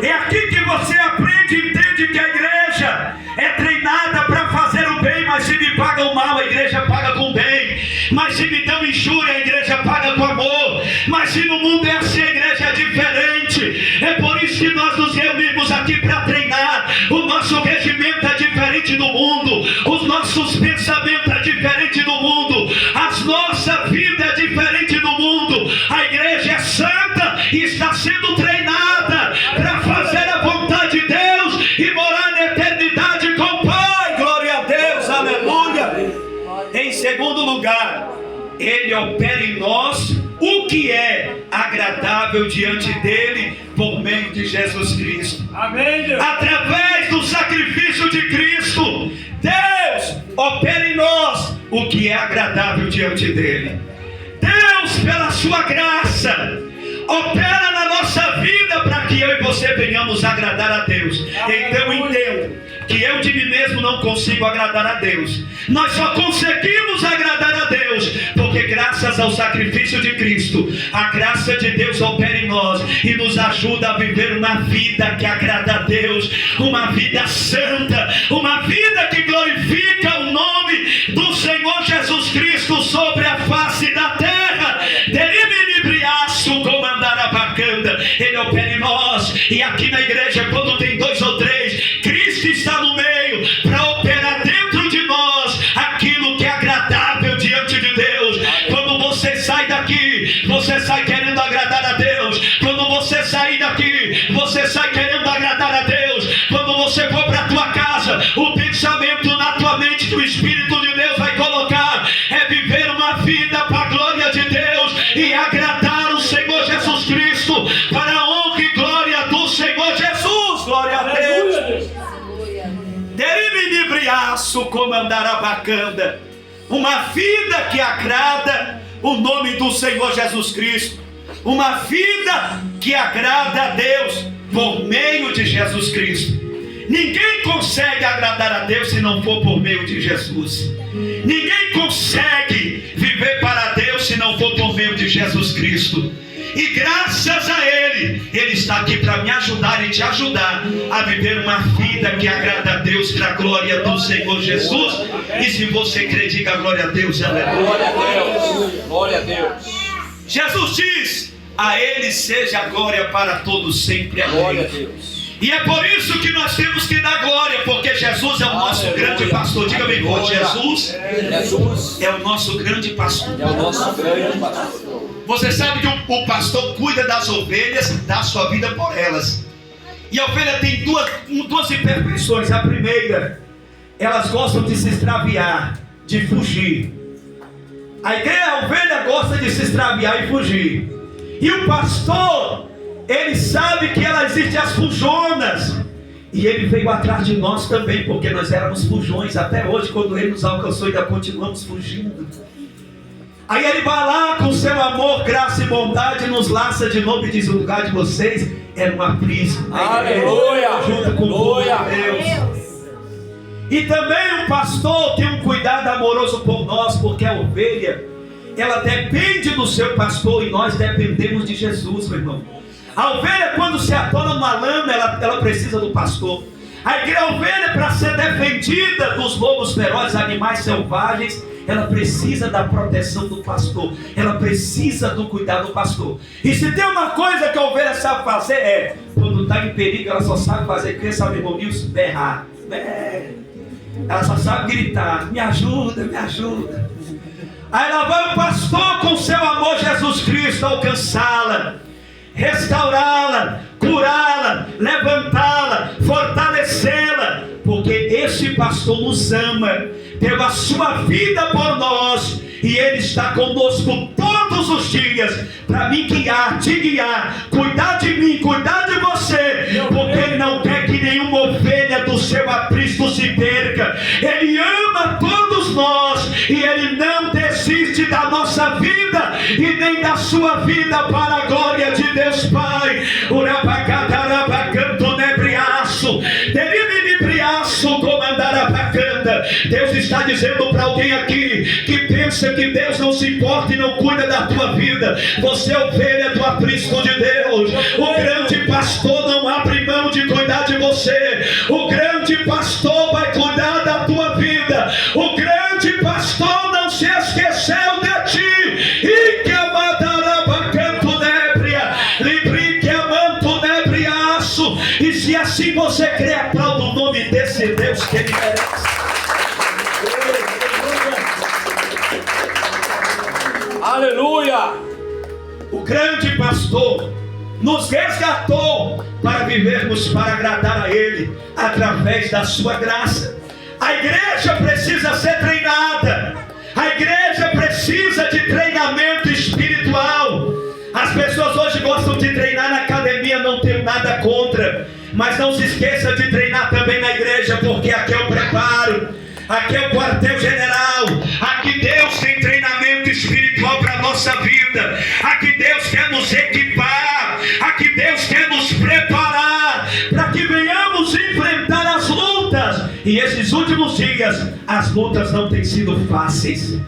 É aqui que você aprende e entende que a igreja é treinada para fazer o bem. Mas se me pagam mal, a igreja paga com bem. Mas se me dão injúria, a igreja paga com amor. Mas se no mundo é assim, a igreja é diferente. É por isso que nós nos reunimos aqui para treinar. O nosso regimento é diferente do mundo. Os nossos pensamentos é diferente do mundo. A nossa vida é diferente do mundo. A igreja é santa e está sendo treinada para fazer a vontade de Deus e morar na eternidade com o Pai. Glória a Deus, aleluia. Em segundo lugar, ele opera em nós o que é agradável diante dele por meio de Jesus Cristo. Amém, Deus. Através do sacrifício de Cristo, Deus opera em nós o que é agradável diante dele. Deus, pela sua graça, opera na nossa vida para que eu e você venhamos agradar a Deus. Então entendo que eu de mim mesmo não consigo agradar a Deus. Nós só conseguimos agradar a Deus porque graças ao sacrifício de Cristo, a graça de Deus opera em nós e nos ajuda a viver uma vida que agrada a Deus, uma vida santa, uma vida que glorifica o nome do Senhor Jesus Cristo sobre a face da terra. Ele opera em nós. E aqui na igreja, quando tem 2 ou 3, Cristo está no meio para operar dentro de nós aquilo que é agradável diante de Deus. Quando você sai daqui, você sai querendo agradar a Deus. Quando você sair daqui, você sai querendo agradar a Deus. Quando você for para a tua casa, o pensamento na tua mente que o Espírito de Deus vai colocar é viver uma vida para a glória de Deus e agradar o Senhor Jesus Cristo, para a honra e glória do Senhor Jesus. Glória a Deus. Derimibriaço comandarabacanda. Uma vida que agrada o nome do Senhor Jesus Cristo. Uma vida que agrada a Deus por meio de Jesus Cristo. Ninguém consegue agradar a Deus se não for por meio de Jesus. Ninguém consegue viver para Deus se não for por meio de Jesus Cristo. E graças a Ele, Ele está aqui para me ajudar e te ajudar a viver uma vida que agrada a Deus para a glória do Senhor Jesus. E se você crê, diga glória a Deus, aleluia. Glória a Deus. Glória a Deus. Jesus diz: a Ele seja a glória para todos sempre. Glória a Deus. E é por isso que nós temos que dar glória, porque Jesus é o nosso grande pastor. Diga bem forte: Jesus é o nosso grande pastor. É o nosso grande pastor. Você sabe que o pastor cuida das ovelhas, dá sua vida por elas. E a ovelha tem duas imperfeições. A primeira, elas gostam de se extraviar, de fugir. A ovelha gosta de se extraviar e fugir. E o pastor, ele sabe que ela existe as fujonas. E ele veio atrás de nós também, porque nós éramos fujões. Até hoje, quando ele nos alcançou, ainda continuamos fugindo. Aí ele vai lá com seu amor, graça e bondade, nos laça de novo e diz: o lugar de vocês é uma prisma. Aleluia! Junto com o Deus. E também o pastor tem um cuidado amoroso por nós, porque a ovelha, ela depende do seu pastor e nós dependemos de Jesus, meu irmão. A ovelha, quando se atola numa lama, ela precisa do pastor. A ovelha, para ser defendida dos lobos ferozes, animais selvagens, ela precisa da proteção do pastor. Ela precisa do cuidado do pastor. E se tem uma coisa que a ovelha sabe fazer, quando está em perigo, ela só sabe fazer, quem sabe, irmão Nilson, berrar. Ela só sabe gritar: me ajuda, me ajuda. Aí lá vai o pastor com seu amor, Jesus Cristo, alcançá-la, restaurá-la, curá-la, levantá-la, fortalecê-la, porque esse pastor nos ama, deu a sua vida por nós, e Ele está conosco todos os dias, para me guiar, te guiar, cuidar de mim, cuidar de você, porque Ele não quer que nenhuma ovelha do seu aprisco se Ele ama todos nós e Ele não desiste da nossa vida e nem da sua vida, para a glória de Deus Pai. Deus está dizendo para alguém aqui que pensa que Deus não se importa e não cuida da tua vida. Você é ovelha do aprisco de Deus. O grande pastor não abre mão de cuidar de você. O grande pastor vai cuidar da tua vida. O grande pastor não se esqueceu de ti. E que amadarabacanto nebria, libri que amanto nebriaço. E se assim você crê, aplauda o nome desse Deus que Ele merece. Aleluia! O grande pastor nos resgatou para vivermos para agradar a Ele através da sua graça. A igreja precisa ser treinada. A igreja precisa de treinamento espiritual. As pessoas hoje gostam de treinar na academia, não tenho nada contra, mas não se esqueça de treinar também na igreja, porque aqui é o preparo, aqui é o quartel-general. Aqui Deus tem treinamento espiritual para a nossa vida. Aqui Deus quer nos equipar. Aqui Deus quer nos preparar para que venhamos enfrentar as lutas. E esses últimos dias as lutas não têm sido fáceis.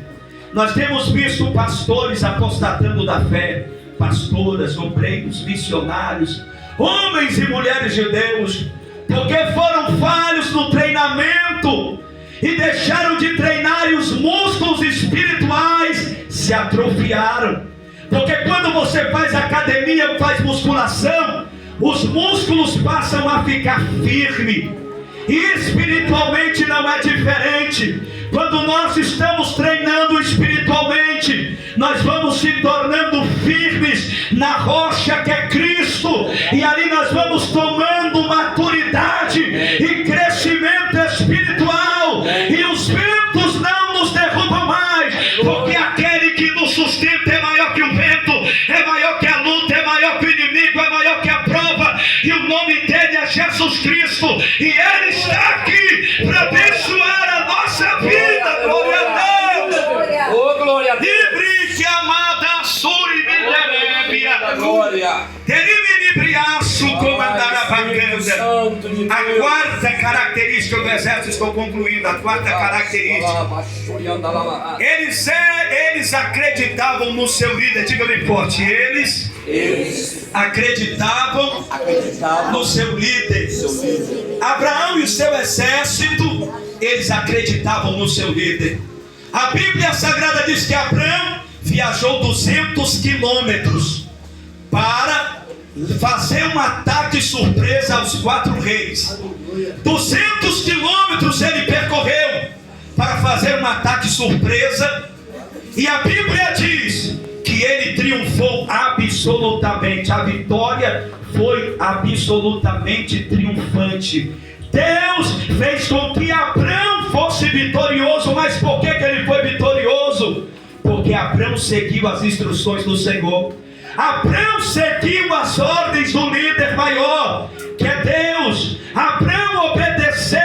Nós temos visto pastores apostatando da fé, pastoras, obreiros, missionários, homens e mulheres de Deus, porque foram falhos no treinamento e deixaram de treinar, e os músculos espirituais se atrofiaram. Porque quando você faz academia, faz musculação, os músculos passam a ficar firmes. E espiritualmente não é diferente. Quando nós estamos treinando espiritualmente, nós vamos se tornando firmes na rocha que é Cristo. E ali nós vamos tomando maturidade e crescimento espiritual. E os ventos não nos derrubam mais, porque aquele que nos sustenta é maior que o vento, é maior que a luta, é maior que o inimigo, é maior que a prova. E o nome dele é Jesus Cristo. E Ele está aqui para abençoar a nossa vida. Glória a Deus. Oh, glória a Deus. Livre que amada suri miserébia. Glória. Terimibriaço comandar a bacana. A quarta característica do exército, estou concluindo. A quarta característica. Eles acreditavam no seu líder. Diga bem forte. Eles acreditavam no seu líder. Abraão e o seu exército, eles acreditavam no seu líder. A Bíblia Sagrada diz que Abraão viajou 200 quilômetros para fazer um ataque surpresa aos 4 reis. 200 quilômetros ele percorreu para fazer um ataque surpresa. E a Bíblia diz que ele triunfou absolutamente. A vitória foi absolutamente triunfante. Deus fez com que Abraão fosse vitorioso. Mas por que ele foi vitorioso? Porque Abraão seguiu as instruções do Senhor. Abraão seguiu as ordens do líder maior, que é Deus. Abraão obedeceu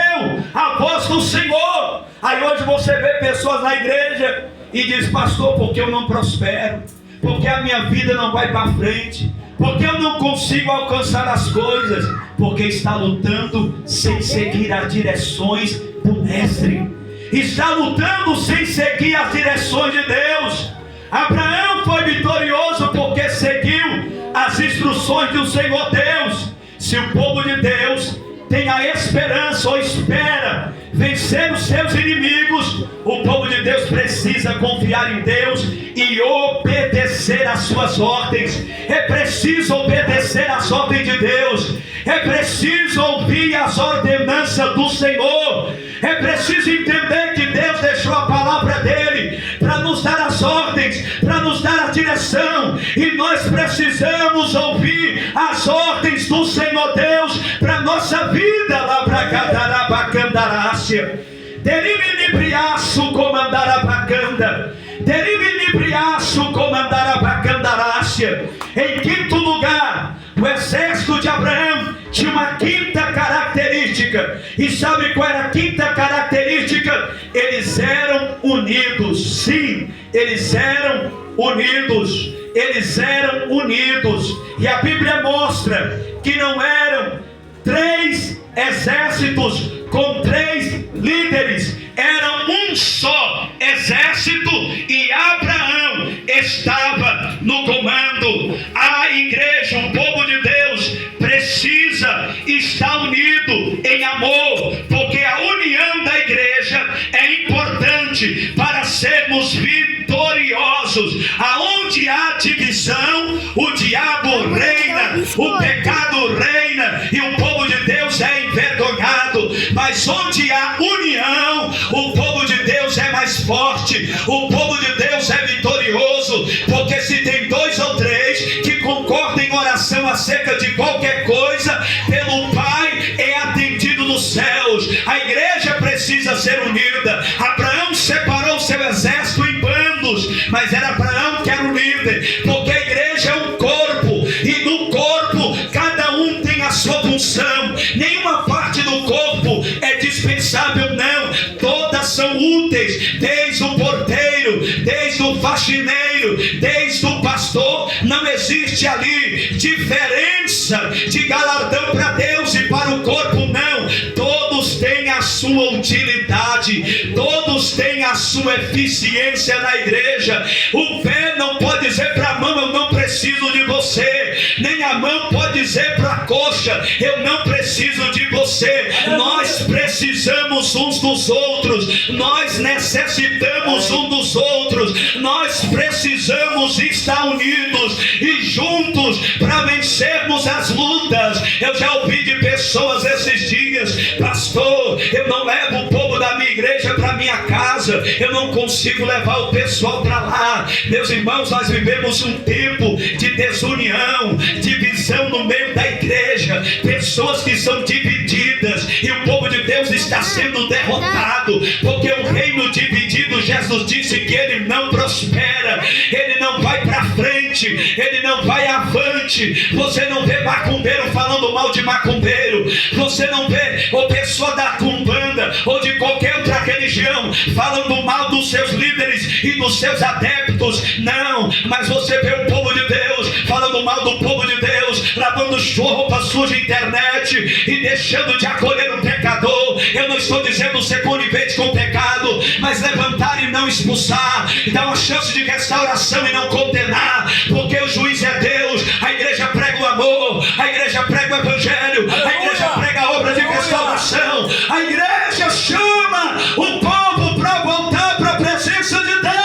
a voz do Senhor. Aí hoje você vê pessoas na igreja e diz: pastor, porque eu não prospero, porque a minha vida não vai para frente, porque eu não consigo alcançar as coisas, porque está lutando sem seguir as direções do mestre, está lutando sem seguir as direções de Deus. Abraão foi vitorioso porque seguiu as instruções do Senhor Deus. Se o povo de Deus tem a esperança ou espera vencer os seus inimigos, o povo de Deus precisa confiar em Deus e obedecer às suas ordens. É preciso obedecer às ordens de Deus. É preciso ouvir as ordenanças do Senhor. É preciso entender que Deus deixou a palavra dele para nos dar as ordens, para nos dar a direção. E nós precisamos ouvir as ordens do Senhor Deus para nossa vida. Labracadarabacandarácia, Deriminibriaço comandarabacandarácia, Deriminibriaço comandarabacandarácia. Em quinto lugar, o exército de Abraão tinha uma quinta característica. característica. E sabe qual era a quinta característica? Eles eram unidos. Sim, eles eram unidos. Eles eram unidos. E a Bíblia mostra que não eram 3 exércitos com 3 líderes, era um só exército e Abraão estava no comando. A igreja, o povo de Deus, precisa estar unido em amor, porque a união da igreja é importante para sermos vitoriosos. Aonde há divisão, o diabo reina, o pecado reina e o povo de Deus é envergonhado. Mas onde há união, o povo de Deus é mais forte, o povo de Deus é vitorioso, porque se tem 2 ou 3 que concordam em oração acerca de qualquer coisa, pelo Pai é atendido nos céus. A igreja precisa ser unida. Abraão separou o seu exército em bandos, mas era Abraão que era o líder, porque a igreja é um corpo, e no corpo cada um tem a sua função. Nenhuma parte do corpo é dispensável, não. Todas são úteis, desde o porteiro, desde o faxineiro, desde o pastor. Não existe ali diferença de galardão para Deus e para o corpo, não. Todos têm a sua utilidade, todos têm a sua eficiência na igreja. O pé não pode dizer para a mão: eu não preciso de você. Nem a mão pode dizer para a coxa: eu não preciso de você. Nós precisamos uns dos outros, nós necessitamos um dos outros, nós precisamos estar unidos e juntos para vencermos as lutas. Eu já ouvi de pessoas esses dias: pastor, eu não levo o povo da minha igreja para minha casa, eu não consigo levar o pessoal para lá. Meus irmãos, nós vivemos um tempo de desunião, divisão no meio da igreja, pessoas que são divididas, e o povo de Deus está sendo derrotado, porque o reino dividido, Jesus disse que ele não prospera, ele não vai para frente, ele não vai avante. Você não vê macumbeiro falando mal de macumbeiro, você não vê o pessoa da Cumbanda ou de qualquer outra religião falando mal dos seus líderes e dos seus adeptos, não. Mas você vê o povo de Deus falando mal do povo de Deus, lavando roupa suja na internet e deixando de acolher o pecador. Eu não estou dizendo ser conivente com o pecado, mas levantar e não expulsar, e dar uma chance de restauração e não condenar, porque o juiz é Deus. A igreja prega o amor, a igreja prega o evangelho, a igreja prega a obra de restauração, a igreja chama o povo para voltar para a presença de Deus.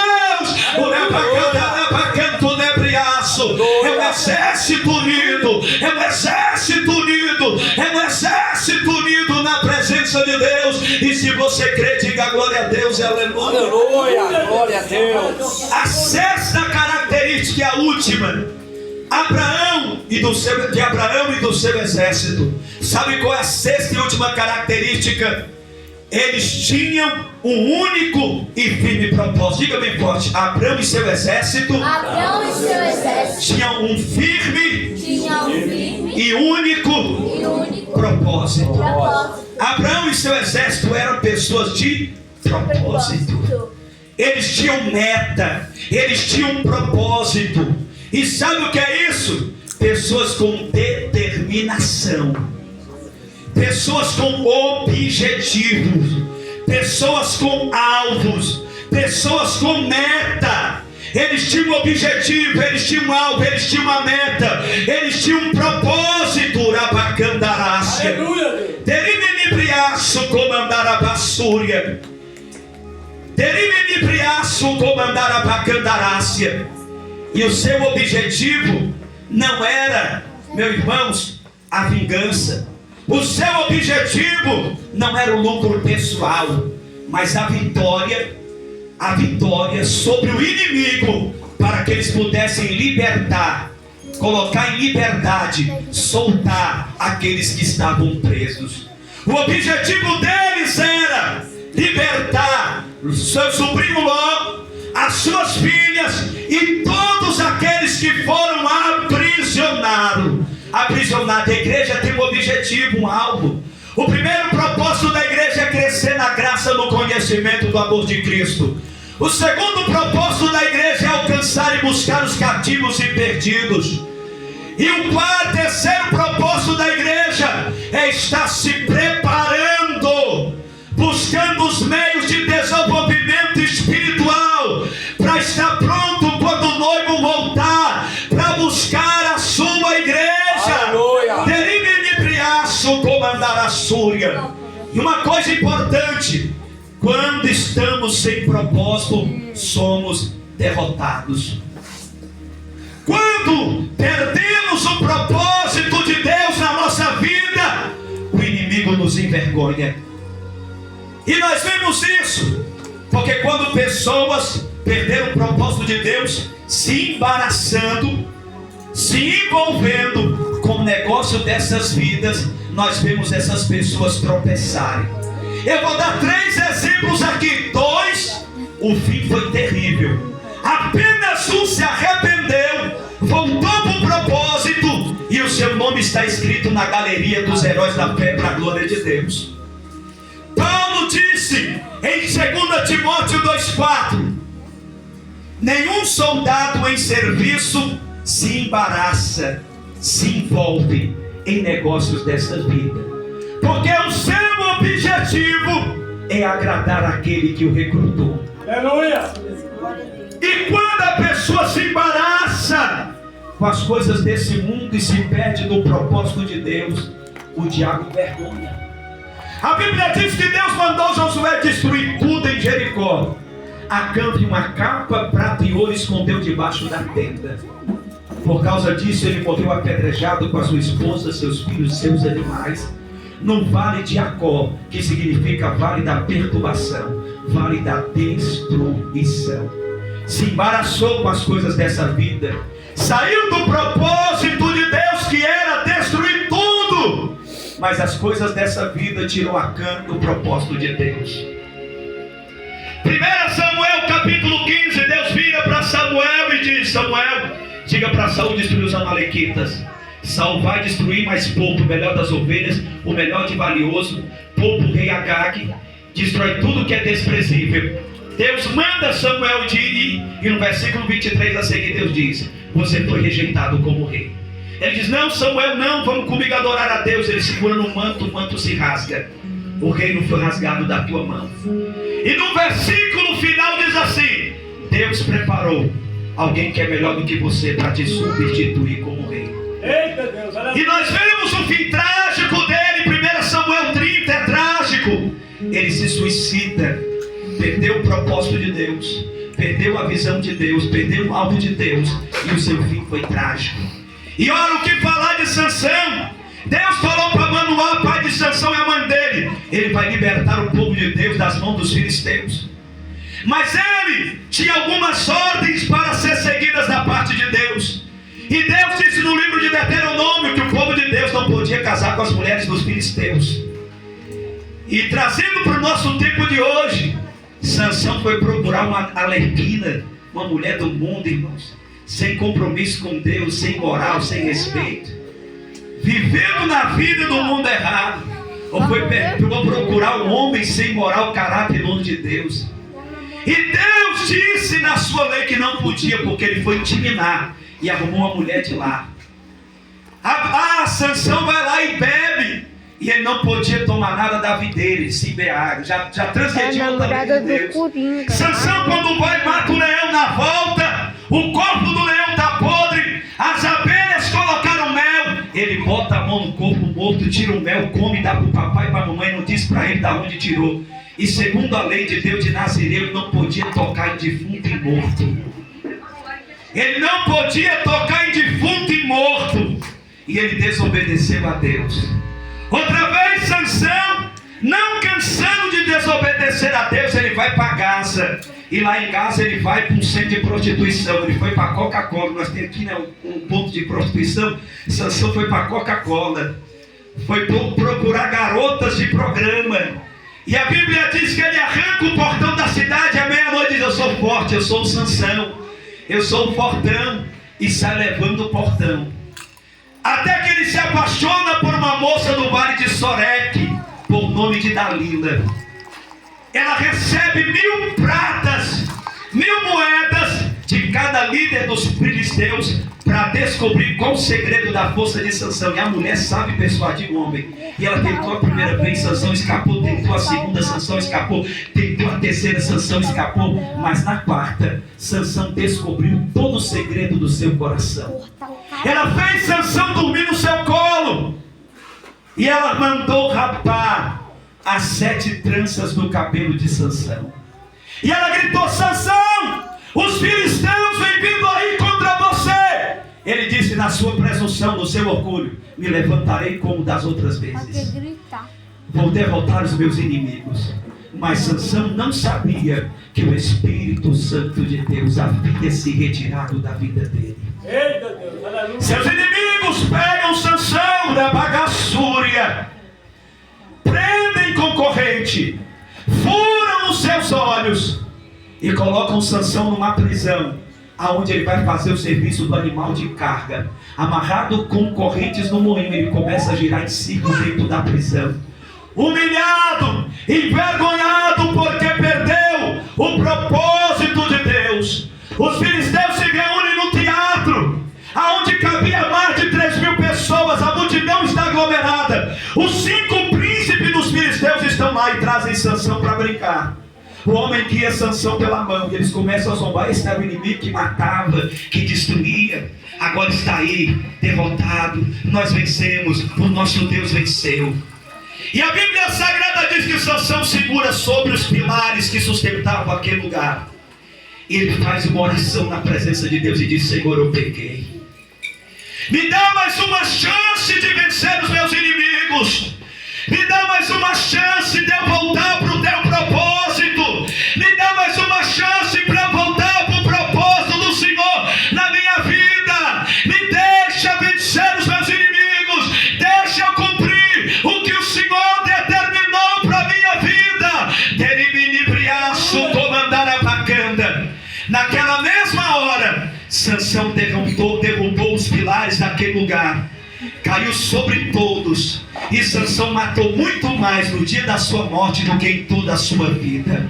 É um exército unido, é um exército unido, é um exército unido na presença de Deus. E se você crê, diga glória a Deus e aleluia. Aleluia, glória a Deus. A sexta característica e a última, de Abraão e do seu exército. Sabe qual é a sexta e última característica? Eles tinham um único e firme propósito. Diga bem forte: Abraão e seu exército, tinham um firme e único propósito. Abraão e seu exército eram pessoas de propósito. Eles tinham meta, eles tinham um propósito. E sabe o que é isso? Pessoas com determinação, pessoas com objetivos, pessoas com alvos, pessoas com meta. Eles tinham um objetivo, eles tinham um alvo, eles tinham uma meta, eles tinham um propósito. Rabacandarácia, Derimenibriaço comandar a Bassúria, Derimenibriaço comandar a Bacandarácia. E o seu objetivo não era, meus irmãos, a vingança. O seu objetivo não era o lucro pessoal, mas a vitória sobre o inimigo, para que eles pudessem libertar, colocar em liberdade, soltar aqueles que estavam presos. O objetivo deles era libertar o seu sobrinho Ló, as suas filhas e todos aqueles que foram aprisionados. A igreja tem um objetivo, um alvo. O primeiro propósito da igreja é crescer na graça, no conhecimento do amor de Cristo. O segundo propósito da igreja é alcançar e buscar os cativos e perdidos. E o terceiro propósito da igreja é estar se preparando, buscando os meios de desenvolvimento espiritual, para estar pronto quando o noivo voltar, para buscar a sua igreja. Derime-me-briaço, comandar a Súria. E uma coisa importante: quando estamos sem propósito, somos derrotados. Quando perdemos o propósito de Deus na nossa vida, o inimigo nos envergonha. E nós vemos isso, porque quando pessoas perderam o propósito de Deus, se embaraçando, se envolvendo com o negócio dessas vidas, nós vemos essas pessoas tropeçarem. Eu vou dar 3 exemplos aqui. 2, o fim foi terrível. Apenas um se arrependeu, voltou para o propósito, e o seu nome está escrito na galeria dos heróis da fé para a glória de Deus. Paulo disse em 2 Timóteo 2,4: nenhum soldado em serviço se embaraça, se envolve em negócios dessa vida, porque o seu objetivo é agradar aquele que o recrutou. Aleluia! E quando a pessoa se embaraça com as coisas desse mundo e se perde do propósito de Deus, o diabo envergonha. A Bíblia diz que Deus mandou Josué destruir tudo em Jericó. Acã e uma capa, prata e ouro escondeu debaixo da tenda. Por causa disso ele morreu apedrejado com a sua esposa, seus filhos e seus animais, no vale de Jacó, que significa vale da perturbação, vale da destruição. Se embaraçou com as coisas dessa vida, saiu do propósito de Deus, que era destruir tudo, mas as coisas dessa vida tirou Acã do propósito de Deus. 1 Samuel capítulo 15, Deus vira para Samuel e diz: Samuel, diga para Saul destruir os amalequitas. Saul vai destruir, mas poupa o melhor das ovelhas, o melhor de valioso, poupa o rei Agag, destrói tudo que é desprezível. Deus manda Samuel ir, e no versículo 23 a seguir Deus diz: você foi rejeitado como rei. Ele diz: não, Samuel, não, vamos comigo adorar a Deus. Ele segura no manto, o manto se rasga. O reino foi rasgado da tua mão. E no versículo final diz assim: Deus preparou alguém que é melhor do que você para te substituir como rei. Eita Deus, e nós vemos o fim trágico dele. 1 Samuel 30 é trágico. Ele se suicida, perdeu o propósito de Deus, perdeu a visão de Deus, perdeu o alvo de Deus, e o seu fim foi trágico. E olha o que falar de Sansão. Deus falou para Manoá, pai de Sansão, e a mãe dele: ele vai libertar o povo de Deus das mãos dos filisteus. Mas ele tinha algumas ordens para ser seguidas da parte de Deus. E Deus disse no livro de Deuteronômio que o povo de Deus não podia casar com as mulheres dos filisteus. E trazendo para o nosso tempo de hoje, Sansão foi procurar uma Arlequina, uma mulher do mundo, irmãos, sem compromisso com Deus, sem moral, sem respeito, vivendo na vida do mundo errado. Ou foi procurar um homem sem moral, caráter e nome de Deus. E Deus disse na sua lei que não podia, porque ele foi intiminar e arrumou uma mulher de lá. Sansão vai lá e bebe, e ele não podia tomar nada da videira, se beber, já transgrediu a lei de Deus. Sansão, quando vai, mata o leão na volta, o corpo do leão está podre, as abelhas colocaram mel, ele bota a mão no corpo morto, tira o mel, come, dá para o papai e para a mamãe, não diz para ele de onde tirou. E segundo a lei de Deus de Nazireu, ele não podia tocar em defunto e morto. Ele não podia tocar em defunto e morto. E ele desobedeceu a Deus. Outra vez, Sansão, não cansando de desobedecer a Deus, ele vai para Gaza. E lá em Gaza ele vai para um centro de prostituição. Ele foi para Coca-Cola. Nós temos aqui, né, um ponto de prostituição. Sansão foi para Coca-Cola. Foi procurar garotas de programa. E a Bíblia diz que ele arranca o portão da cidade à meia-noite e diz: eu sou forte, eu sou o Sansão, eu sou o fortão, e sai levando o portão. Até que ele se apaixona por uma moça do vale de Soreque. e de Dalila. Ela recebe 1000 pratas, 1000 moedas de cada líder dos filisteus para descobrir qual o segredo da força de Sansão. E a mulher sabe persuadir o homem. E ela tentou a primeira vez, Sansão escapou. Tentou a segunda, Sansão escapou. Tentou a terceira, Sansão escapou. Mas na quarta, Sansão descobriu todo o segredo do seu coração. Ela fez Sansão dormir no seu colo. E ela mandou rapar as 7 tranças no cabelo de Sansão. E ela gritou: Sansão, os filisteus vêm vindo aí contra você. Ele disse na sua presunção, no seu orgulho: me levantarei como das outras vezes. Vou derrotar os meus inimigos. Mas Sansão não sabia que o Espírito Santo de Deus havia se retirado da vida dele. Seus inimigos pegam Sansão da bagaçúria, prendem com corrente, furam os seus olhos e colocam Sansão numa prisão, aonde ele vai fazer o serviço do animal de carga. Amarrado com correntes no moinho, ele começa a girar em círculo dentro da prisão. Humilhado, envergonhado, porque perdeu o propósito de Deus. Os filisteus se reúnem no teatro, aonde cabia mais de 3.000 pessoas. A multidão está aglomerada. Os 5 príncipes dos filisteus estão lá e trazem Sansão para brincar. O homem guia Sansão pela mão e eles começam a zombar. Esse era o inimigo que matava, que destruía. Agora está aí, derrotado. Nós vencemos, o nosso Deus venceu. E a Bíblia Sagrada diz que Sansão segura sobre os pilares que sustentavam aquele lugar. E ele faz uma oração na presença de Deus e diz: Senhor, eu pequei. Me dá mais uma chance de vencer os meus inimigos. Me dá mais uma chance de eu voltar para o teu propósito. Me dá mais uma chance para eu voltar para o propósito do Senhor na minha vida. Me deixa vencer os meus inimigos. Deixa eu cumprir o que o Senhor determinou para a minha vida. Deribinibriaço comandar a bacanda. Naquela mesma hora, Sansão derrubou os pilares daquele lugar. Caiu sobre todos. E Sansão matou muito mais no dia da sua morte do que em toda a sua vida.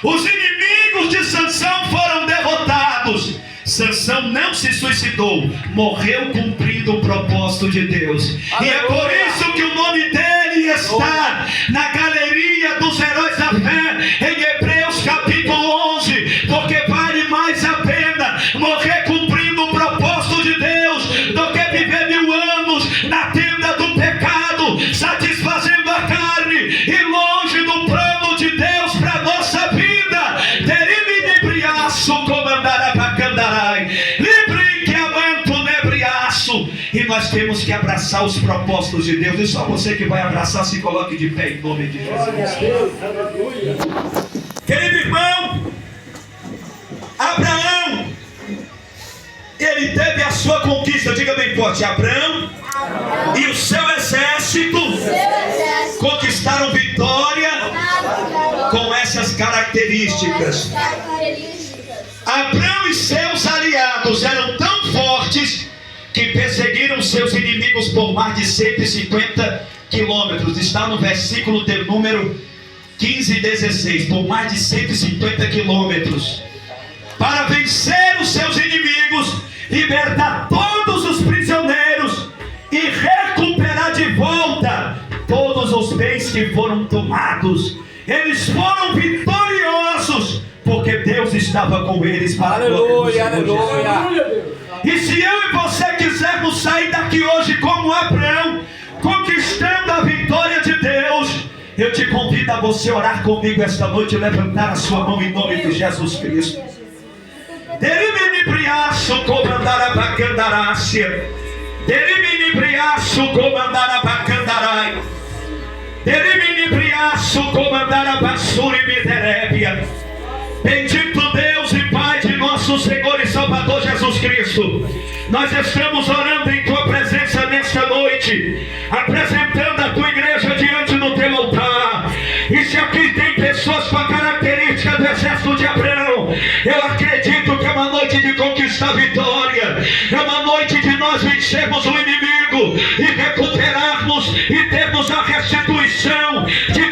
Os inimigos de Sansão foram derrotados. Sansão não se suicidou, morreu cumprindo o propósito de Deus. E é por isso que o nome dele está na galeria dos heróis da fé, em Hebreus capítulo 11. Porque vale mais a pena morrer cumprindo o propósito de Deus do que viver 1000 anos na tenda do pecado, satisfazendo a carne e longe do plano de Deus para a nossa vida. Deriminebriaço comandar a bacandarai, livre que amanto nebriaço. E nós temos que abraçar os propósitos de Deus. E só você que vai abraçar, se coloque de pé em nome de Jesus. Querido irmão, Abraão, ele teve a sua conquista. Diga bem forte: Abraão e o seu exército conquistaram vitória com essas características. Abraão e seus aliados eram tão fortes que perseguiram seus inimigos por mais de 150 quilômetros. Está no versículo de número 15 e 16. Por mais de 150 quilômetros. Para vencer os seus inimigos, libertar todos os prisioneiros e recuperar de volta todos os bens que foram tomados. Eles foram vitoriosos porque Deus estava com eles para a glória do Senhor Jesus. E se eu e você quisermos sair daqui hoje como Abraão, conquistando a vitória de Deus, eu te convido a você orar comigo esta noite e levantar a sua mão em nome de Jesus Cristo. Deriminebriaço comandar a bacandarácia. Deriminebriaço comandar a bacandarai. Deriminebriaço comandar a basura e miderébia. Bendito Deus e Pai de nosso Senhor e Salvador Jesus Cristo, nós estamos orando em Tua presença nesta noite, apresentando a Tua igreja diante do Teu altar. E se aqui tem pessoas com a característica do exército de Abraão, eu acredito que é uma noite de conquistar vitória, é uma noite de nós vencermos o inimigo e recuperarmos e termos a restituição de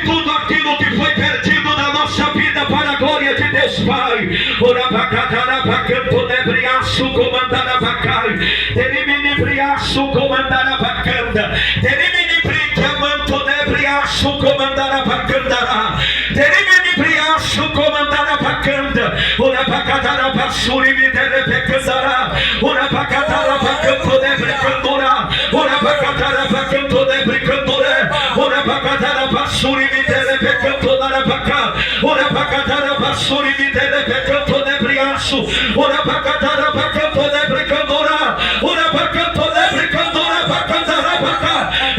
bacatara bacanto debriaço comandara bacai. Terimini briaço comandara bacanda. Terimini briamanto debriaço comandara bacandara. Terimini briaço comandara bacanda. Ora bacatara basuri me derebecandara. Ora bacatara bacanto debrecandora. Ora bacatara bacanto debrecandora. Ora bacatara basuri me derebecanto da baca. Ora bacatara basuri me derebecanto debriaço. Ora bacatara bacanto debrecandora. Ora bacanto debrecandora bacatara baca.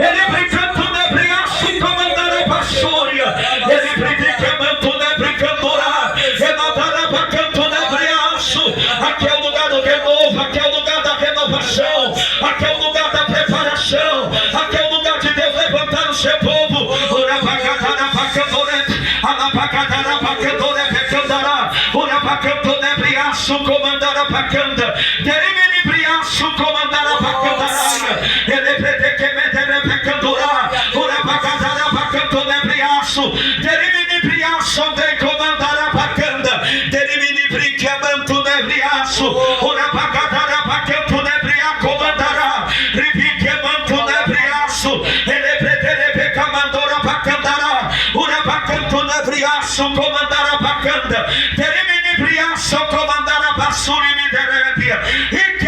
Ele brincando debriaço comandara basúria. Ele brincando debrecandora. Renatara bacanto debriaço. Aqui é o lugar do renovo. Aqui é o lugar da renovação. Aqui é o lugar da preparação. Aqui é o lugar de Deus levantar o seu povo. Ora bacatara bacandora. Alabacatara bacandora becandara. Ora bacanto debriaço comandara bacanda. Terimini briaço comandara bacandara. Ele prete que me dere becandora. Ora bacatara bacanto debriaço. Terimini briaço de comandara bacanda. Terimini briamanto debriaço. Ora bacatara bacanto debria comandara. Ripique manto debriaço. Ele prete becamandora bacandara. Ora bacanto debriaço comandara bacanda. Terimini briaço comandara basuri me derebia. E que